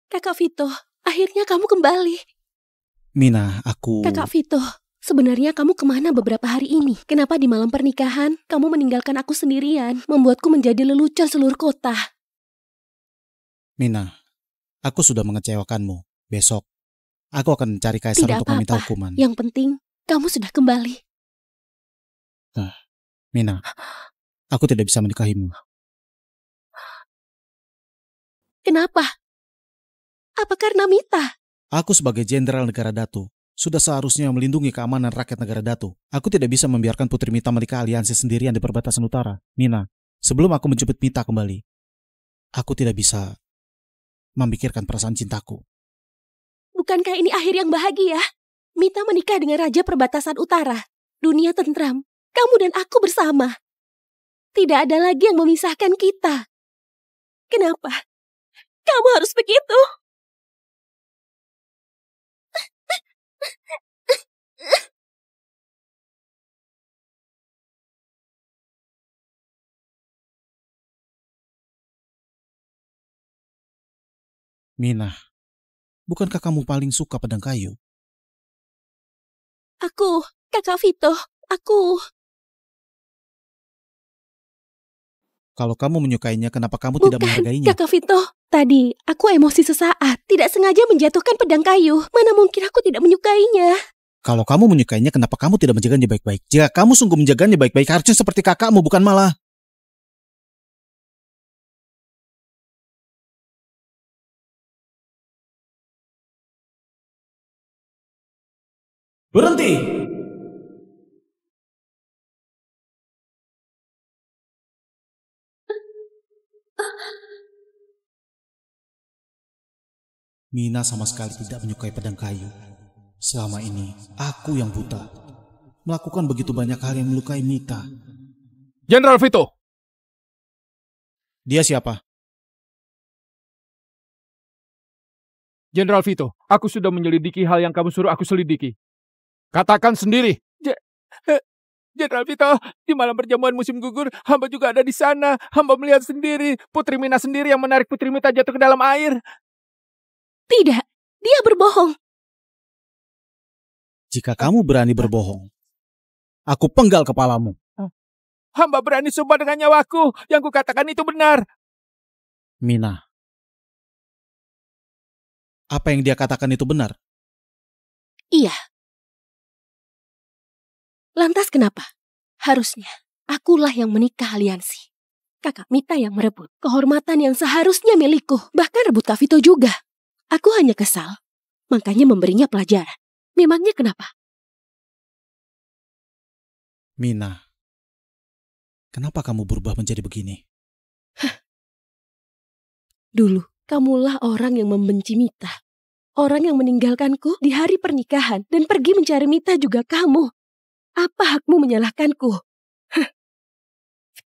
Kakak Vito, akhirnya kamu kembali. Mina, aku... Kakak Vito, sebenarnya kamu kemana beberapa hari ini? Kenapa di malam pernikahan kamu meninggalkan aku sendirian, membuatku menjadi lelucon seluruh kota? Mina, aku sudah mengecewakanmu. Besok, aku akan mencari kaisar Tidak untuk meminta apa-apa. hukuman. Yang penting, kamu sudah kembali. Mina, aku tidak bisa menikahimu. Kenapa? Apa karena Mita? Aku sebagai jenderal negara Datu sudah seharusnya melindungi keamanan rakyat negara Datu. Aku tidak bisa membiarkan Putri Mita menikah aliansi sendirian di perbatasan utara. Mina, sebelum aku menjemput Mita kembali, aku tidak bisa memikirkan perasaan cintaku. Bukankah ini akhir yang bahagia? Mita menikah dengan Raja Perbatasan Utara. Dunia tentram. Kamu dan aku bersama. Tidak ada lagi yang memisahkan kita. Kenapa? Kamu harus begitu? Mina, bukankah kamu paling suka pedang kayu? Aku, Kakak Vito, aku... Kalau kamu menyukainya, kenapa kamu tidak menghargainya? Kakak Vito, tadi aku emosi sesaat, tidak sengaja menjatuhkan pedang kayu. Mana mungkin aku tidak menyukainya? Kalau kamu menyukainya, kenapa kamu tidak menjaganya baik-baik? Jika kamu sungguh menjaganya baik-baik, harusnya seperti kakakmu, bukan malah... Berhenti! Mina sama sekali tidak menyukai pedang kayu. Selama ini, aku yang buta. Melakukan begitu banyak hal yang melukai Mita. Jenderal Vito! Dia siapa? Jenderal Vito, aku sudah menyelidiki hal yang kamu suruh aku selidiki. Katakan sendiri. Jenderal Vito, di malam perjamuan musim gugur, hamba juga ada di sana. Hamba melihat sendiri, Putri Mina sendiri yang menarik Putri Mita jatuh ke dalam air. Tidak, dia berbohong. Jika kamu berani berbohong, aku penggal kepalamu. Hamba berani sumpah dengan nyawaku. Yang kukatakan itu benar. Mina, apa yang dia katakan itu benar? Iya. Lantas kenapa? Harusnya akulah yang menikah aliansi. Kakak Mita yang merebut kehormatan yang seharusnya milikku. Bahkan rebut Kak Vito juga. Aku hanya kesal, makanya memberinya pelajaran. Memangnya kenapa? Mina, kenapa kamu berubah menjadi begini? Dulu, kamulah orang yang membenci Mita. Orang yang meninggalkanku di hari pernikahan dan pergi mencari Mita juga kamu. Apa hakmu menyalahkanku?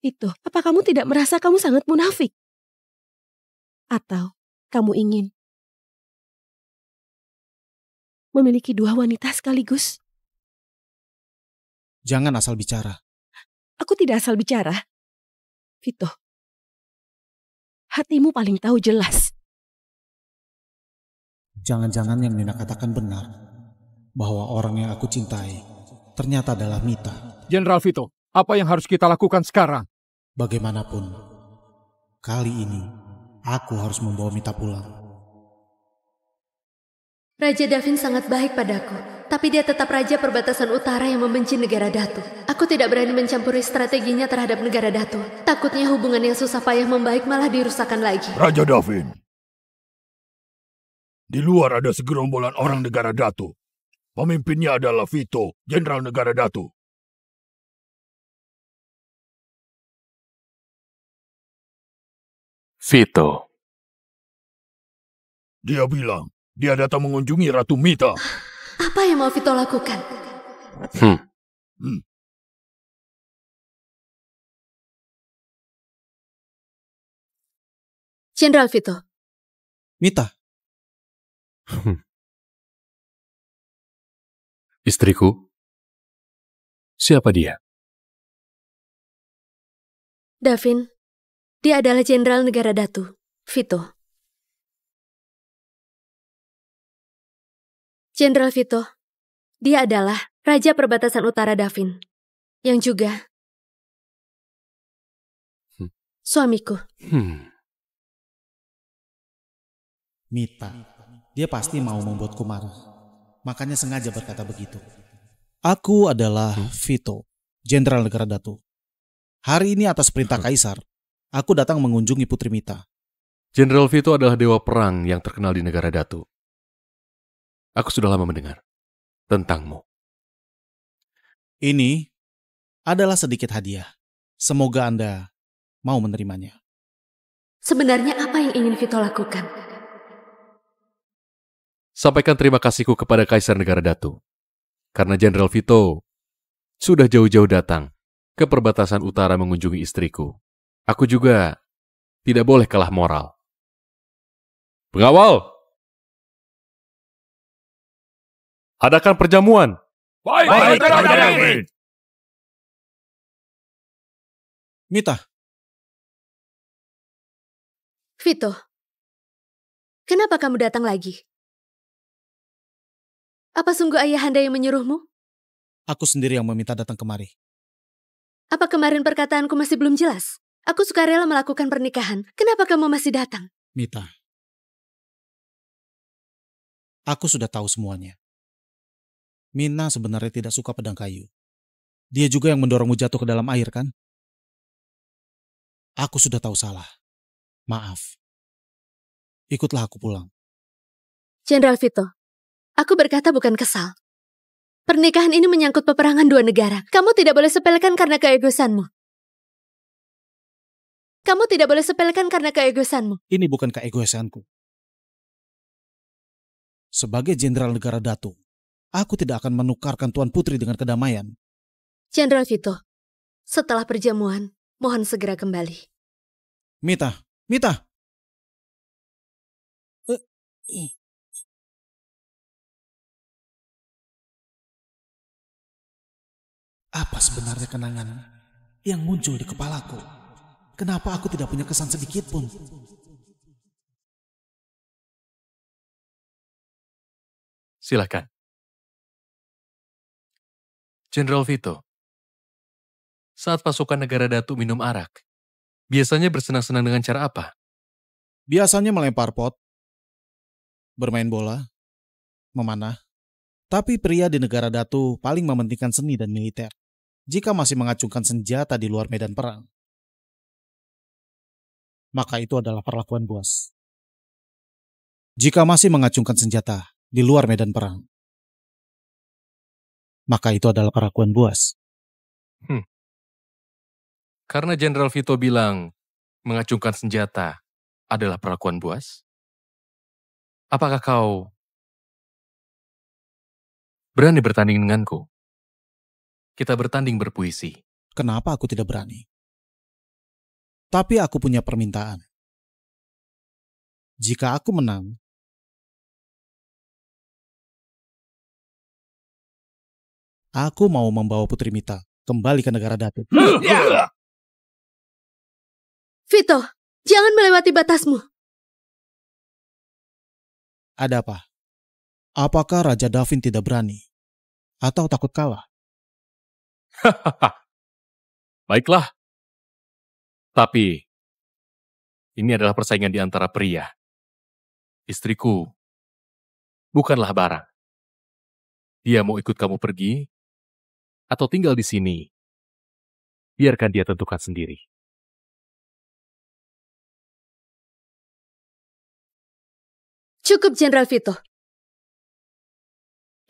Itu, apa kamu tidak merasa kamu sangat munafik? Atau kamu ingin memiliki dua wanita sekaligus? Jangan asal bicara. Aku tidak asal bicara. Vito, hatimu paling tahu jelas. Jangan-jangan yang Mina katakan benar, bahwa orang yang aku cintai ternyata adalah Mita. Jenderal Vito, apa yang harus kita lakukan sekarang? Bagaimanapun, kali ini aku harus membawa Mita pulang. Raja Davin sangat baik padaku, tapi dia tetap raja perbatasan utara yang membenci negara Datu. Aku tidak berani mencampuri strateginya terhadap negara Datu. Takutnya hubungan yang susah payah membaik malah dirusakkan lagi. Raja Davin, di luar ada segerombolan orang negara Datu. Pemimpinnya adalah Vito, Jenderal Negara Datu. Vito. Dia bilang, dia datang mengunjungi Ratu Mita. Apa yang mau Vito lakukan? Jenderal Vito. Mita, Istriku? Siapa dia? Davin, dia adalah Jenderal Negara Datu, Vito. Jenderal Vito, dia adalah Raja Perbatasan Utara Davin, yang juga suamiku. Mita, dia pasti mau membuatku marah. Makanya sengaja berkata begitu. Aku adalah Vito, Jenderal Negara Datu. Hari ini atas perintah Kaisar, aku datang mengunjungi Putri Mita. Jenderal Vito adalah dewa perang yang terkenal di negara Datu. Aku sudah lama mendengar tentangmu. Ini adalah sedikit hadiah. Semoga Anda mau menerimanya. Sebenarnya apa yang ingin Vito lakukan? Sampaikan terima kasihku kepada Kaisar Negara Datu. Karena Jenderal Vito sudah jauh-jauh datang ke perbatasan utara mengunjungi istriku. Aku juga tidak boleh kalah moral. Pengawal! Adakan perjamuan. Baik, Raja Davin. Mita, Vito, kenapa kamu datang lagi? Apa sungguh ayahanda yang menyuruhmu? aku sendiri yang meminta datang kemari. Apa kemarin perkataanku masih belum jelas? Aku sukarela melakukan pernikahan. Kenapa kamu masih datang? Mita, aku sudah tahu semuanya. Mina sebenarnya tidak suka pedang kayu. Dia juga yang mendorongmu jatuh ke dalam air, kan? Aku sudah tahu salah. Maaf. Ikutlah aku pulang. Jenderal Vito, aku berkata bukan kesal. Pernikahan ini menyangkut peperangan dua negara. Kamu tidak boleh sepelekan karena keegoisanmu. Kamu tidak boleh sepelekan karena keegoisanmu. Ini bukan keegoisanku. Sebagai Jenderal Negara Datu, aku tidak akan menukarkan Tuan Putri dengan kedamaian. Jenderal Vito, setelah perjamuan, mohon segera kembali. Mita, Mita! Apa sebenarnya kenangan yang muncul di kepalaku? Kenapa aku tidak punya kesan sedikit pun? Silakan. Jenderal Vito, saat pasukan negara Datu minum arak, biasanya bersenang-senang dengan cara apa? Biasanya melempar pot, bermain bola, memanah. Tapi pria di negara Datu paling mementingkan seni dan militer. Jika masih mengacungkan senjata di luar medan perang, maka itu adalah perlakuan buas. Jika masih mengacungkan senjata di luar medan perang, maka itu adalah perlakuan buas. Karena Jenderal Vito bilang mengacungkan senjata adalah perlakuan buas? Apakah kau berani bertanding denganku? Kita bertanding berpuisi. Kenapa aku tidak berani? Tapi aku punya permintaan. Jika aku menang, aku mau membawa Putri Mita kembali ke negara Datuk. Vito, jangan melewati batasmu. Ada apa? Apakah Raja Davin tidak berani? Atau takut kalah? Baiklah. Tapi, ini adalah persaingan di antara pria. Istriku bukanlah barang. Dia mau ikut kamu pergi, atau tinggal di sini. Biarkan dia tentukan sendiri. Cukup, Jenderal Vito.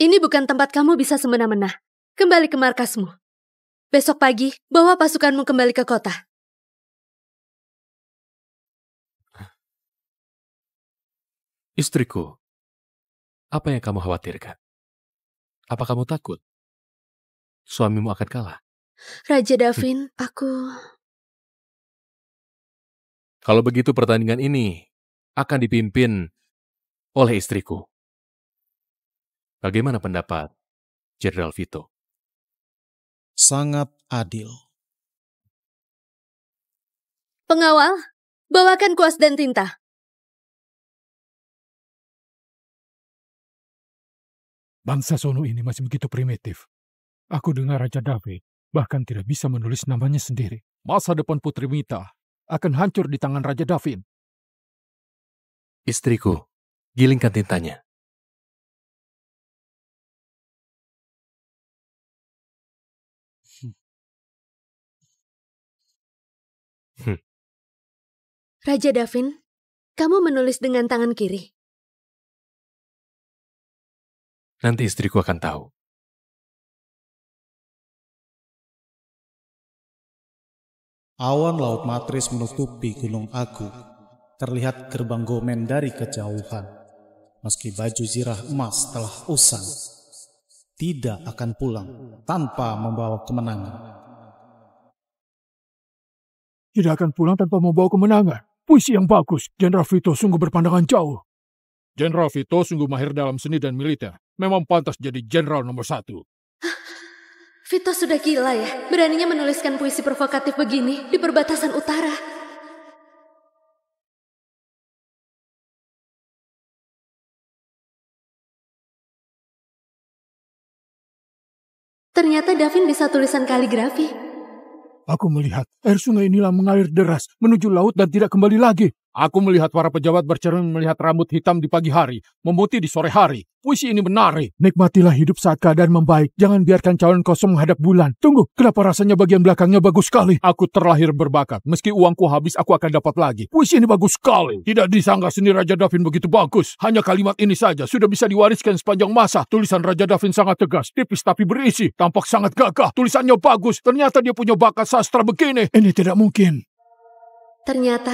Ini bukan tempat kamu bisa semena-mena. Kembali ke markasmu. Besok pagi, bawa pasukanmu kembali ke kota. Istriku, apa yang kamu khawatirkan? Apa kamu takut? Suamimu akan kalah? Raja Davin, aku... Kalau begitu pertandingan ini akan dipimpin oleh istriku. Bagaimana pendapat Jenderal Vito? Sangat adil. Pengawal, bawakan kuas dan tinta. Bangsa Sono ini masih begitu primitif. Aku dengar Raja David bahkan tidak bisa menulis namanya sendiri. Masa depan Putri Mita akan hancur di tangan Raja Davin. Istriku, gilingkan tintanya. Raja Davin, kamu menulis dengan tangan kiri. Nanti istriku akan tahu. Awan laut matris menutupi Gunung Agung. Terlihat gerbang Gomen dari kejauhan. Meski baju zirah emas telah usang, tidak akan pulang tanpa membawa kemenangan. Tidak akan pulang tanpa membawa kemenangan. Puisi yang bagus. Jenderal Vito sungguh berpandangan jauh. Jenderal Vito sungguh mahir dalam seni dan militer. Memang pantas jadi jenderal nomor 1. Vito sudah gila ya, beraninya menuliskan puisi provokatif begini di perbatasan utara. Ternyata Davin bisa tulisan kaligrafi. Aku melihat air sungai inilah mengalir deras menuju laut dan tidak kembali lagi. Aku melihat para pejabat bercermin melihat rambut hitam di pagi hari, memutih di sore hari. Puisi ini menarik. Nikmatilah hidup saat keadaan membaik. Jangan biarkan cawan kosong menghadap bulan. Tunggu, kenapa rasanya bagian belakangnya bagus sekali? Aku terlahir berbakat. Meski uangku habis, aku akan dapat lagi. Puisi ini bagus sekali. Tidak disangka seni Raja Davin begitu bagus. Hanya kalimat ini saja sudah bisa diwariskan sepanjang masa. Tulisan Raja Davin sangat tegas, tipis tapi berisi. Tampak sangat gagah. Tulisannya bagus. Ternyata dia punya bakat sastra begini. Ini tidak mungkin. Ternyata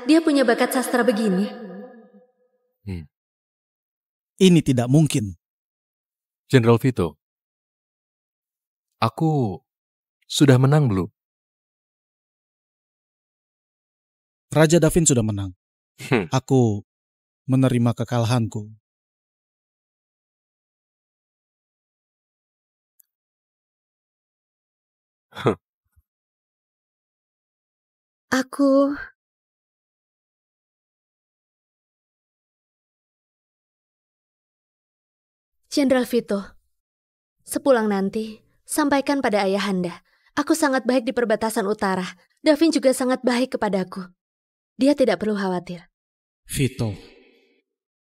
dia punya bakat sastra begini. Ini tidak mungkin. Jenderal Vito, aku sudah menang belum? Raja Davin sudah menang. Aku menerima kekalahanku. Aku... Jenderal Vito, sepulang nanti, sampaikan pada ayahanda. Aku sangat baik di perbatasan utara. Davin juga sangat baik kepadaku. Dia tidak perlu khawatir. Vito,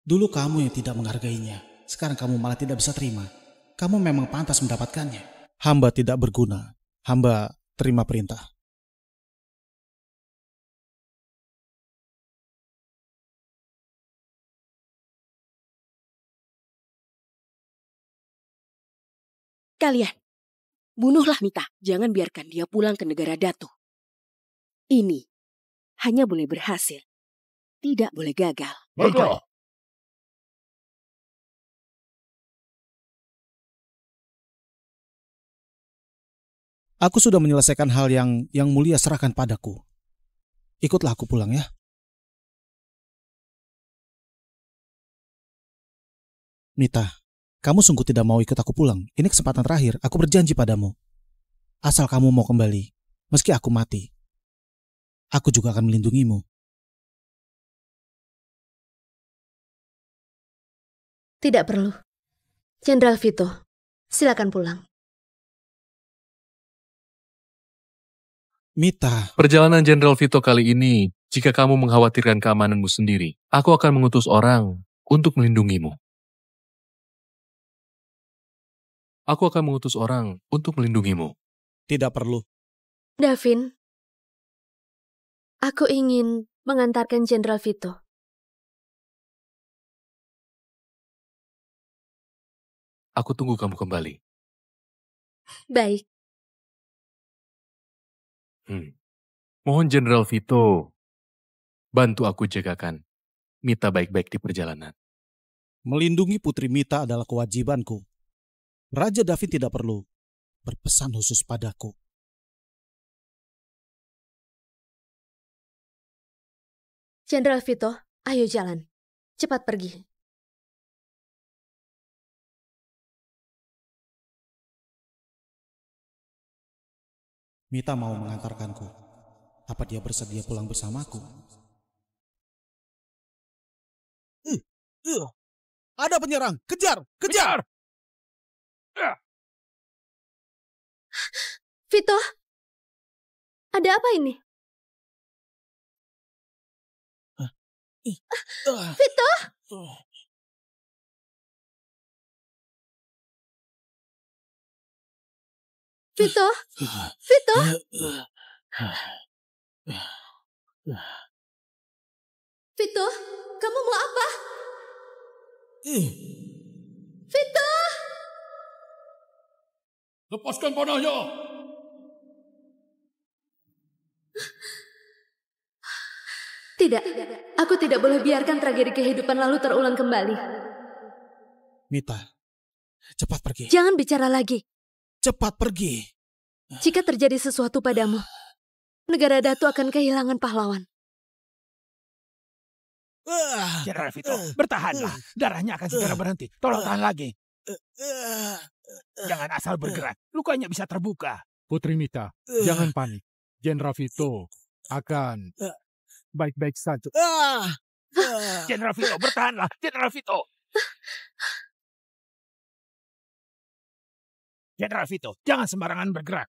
dulu kamu yang tidak menghargainya. Sekarang kamu malah tidak bisa terima. Kamu memang pantas mendapatkannya. Hamba tidak berguna. Hamba terima perintah. Kalian, Bunuhlah Mita, jangan biarkan dia pulang ke negara Datu. Ini hanya boleh berhasil, tidak boleh gagal. Baiklah. Aku sudah menyelesaikan hal yang mulia serahkan padaku. Ikutlah aku pulang ya. Mita, kamu sungguh tidak mau ikut aku pulang. Ini kesempatan terakhir, aku berjanji padamu. Asal kamu mau kembali, meski aku mati, aku juga akan melindungimu. Tidak perlu. Jenderal Vito, silakan pulang. Mita, Perjalanan Jenderal Vito kali ini, jika kamu mengkhawatirkan keamananmu sendiri, aku akan mengutus orang untuk melindungimu. Aku akan mengutus orang untuk melindungimu. tidak perlu. Davin, aku ingin mengantarkan Jenderal Vito. Aku tunggu kamu kembali. Baik. Mohon Jenderal Vito, bantu aku jagakan Mita baik-baik di perjalanan. Melindungi Putri Mita adalah kewajibanku. Raja Davin tidak perlu berpesan khusus padaku. Jenderal Vito, ayo jalan. Cepat pergi. Mita mau mengantarkanku. Apa dia bersedia pulang bersamaku? Ada penyerang! Kejar! Kejar! Vito, ada apa ini? Vito! Vito! Vito! Vito, kamu mau apa? Vito! Lepaskan panahnya! Tidak, aku tidak boleh biarkan tragedi kehidupan lalu terulang kembali. Mita, cepat pergi. Jangan bicara lagi. Cepat pergi. Jika terjadi sesuatu padamu, negara Datu akan kehilangan pahlawan. Jenderal Vito, bertahanlah. Darahnya akan segera berhenti. Tolong tahan lagi. Jangan asal bergerak. Lukanya bisa terbuka. Putri Mita, jangan panik. Jenderal Vito akan baik-baik saja. Jenderal Vito, bertahanlah. Jenderal Vito. Jenderal Vito, jangan sembarangan bergerak.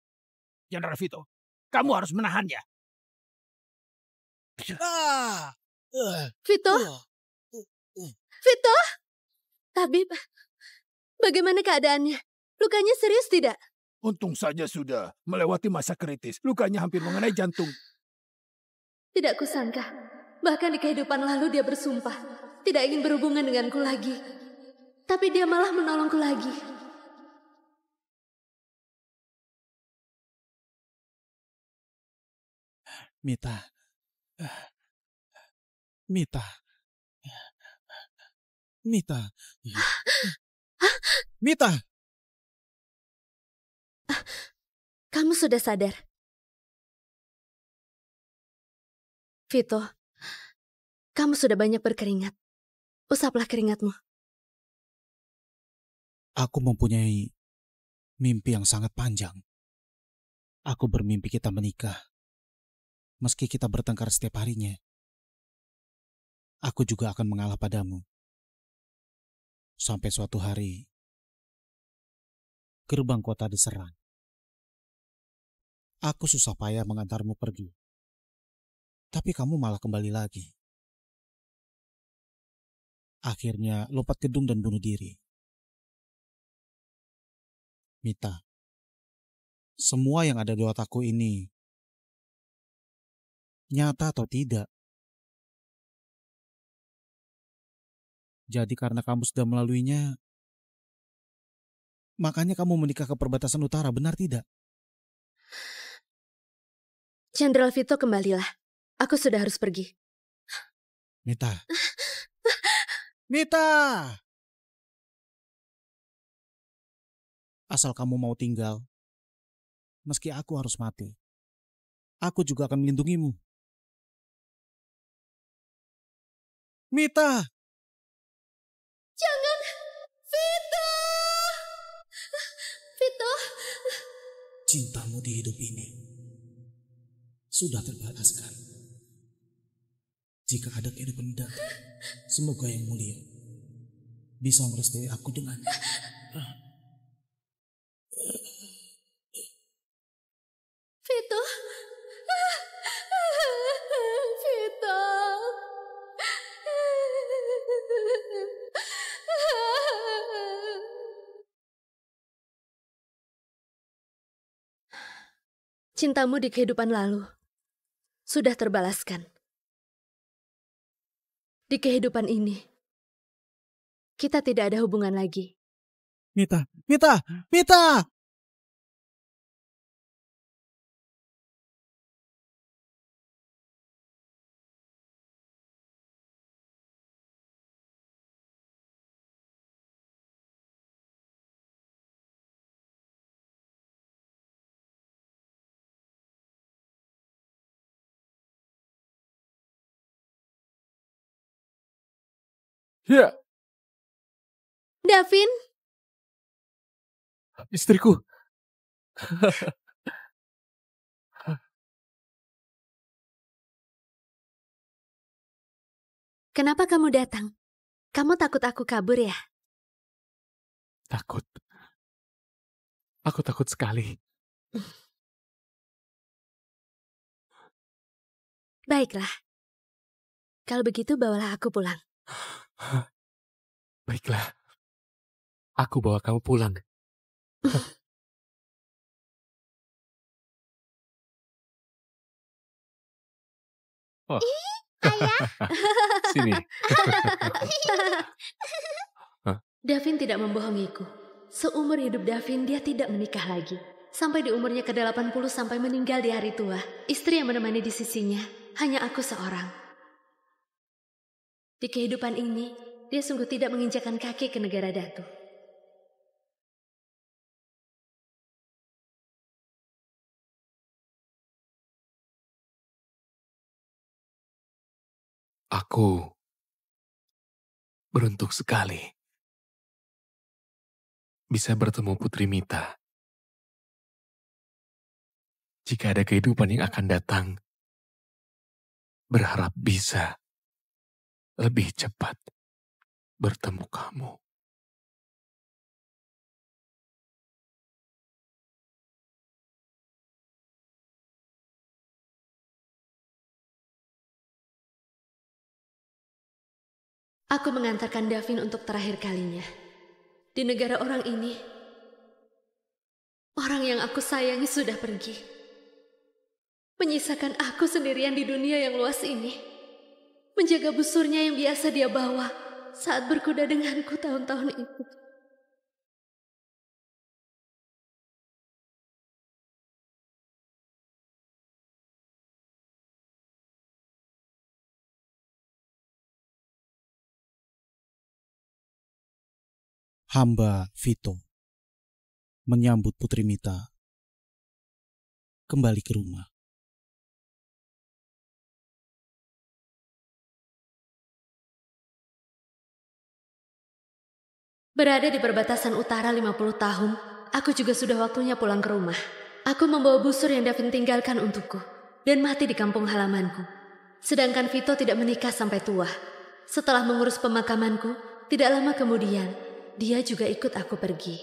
Jenderal Vito, kamu harus menahannya. Vito? Vito? Tabib, bagaimana keadaannya? Lukanya serius tidak? Untung saja sudah melewati masa kritis. Lukanya hampir mengenai jantung. Tidak kusangka. Bahkan di kehidupan lalu dia bersumpah tidak ingin berhubungan denganku lagi. Tapi dia malah menolongku lagi. Mita. Mita. Mita. Mita. Kamu sudah sadar? Vito, kamu sudah banyak berkeringat. Usaplah keringatmu. Aku mempunyai mimpi yang sangat panjang. Aku bermimpi kita menikah. Meski kita bertengkar setiap harinya, aku juga akan mengalah padamu. Sampai suatu hari, gerbang kota diserang. Aku susah payah mengantarmu pergi. Tapi kamu malah kembali lagi. Akhirnya lompat gedung dan bunuh diri. Mita, semua yang ada di otakku ini nyata atau tidak? Jadi karena kamu sudah melaluinya, Makanya kamu menikah ke perbatasan utara, benar tidak? Jenderal Vito, kembalilah. Aku sudah harus pergi. Mita. Mita! Asal kamu mau tinggal, meski aku harus mati, aku juga akan melindungimu. Mita! Jangan! Vito! Vito! Cintamu di hidup ini sudah terbataskan. Jika ada kehidupan datang, semoga Yang Mulia bisa merestui aku dengannya. Vito! Vito! Cintamu di kehidupan lalu sudah terbalaskan. Di kehidupan ini, kita tidak ada hubungan lagi. Mita! Mita! Mita! Ya, Davin, istriku. kenapa kamu datang? Kamu takut aku kabur ya? Takut. Aku takut sekali. Baiklah. Kalau begitu bawalah aku pulang. Baiklah. Aku bawa kamu pulang. Oh. Ayah. Sini. Davin tidak membohongiku. Seumur hidup Davin, dia tidak menikah lagi. Sampai di umurnya ke-80 sampai meninggal di hari tua. Istri yang menemani di sisinya, hanya aku seorang. Di kehidupan ini, dia sungguh tidak menginjakan kaki ke negara Datu. Aku beruntung sekali bisa bertemu Putri Mita. Jika ada kehidupan yang akan datang, berharap bisa lebih cepat bertemu kamu. Aku mengantarkan Davin untuk terakhir kalinya. Di negara orang ini, orang yang aku sayangi sudah pergi. Menyisakan aku sendirian di dunia yang luas ini. Menjaga busurnya yang biasa dia bawa saat berkuda denganku tahun-tahun itu. Hamba Vito menyambut Putri Mita kembali ke rumah. Berada di perbatasan utara 50 tahun, aku juga sudah waktunya pulang ke rumah. Aku membawa busur yang Davin tinggalkan untukku dan mati di kampung halamanku. Sedangkan Vito tidak menikah sampai tua. Setelah mengurus pemakamanku, tidak lama kemudian, dia juga ikut aku pergi.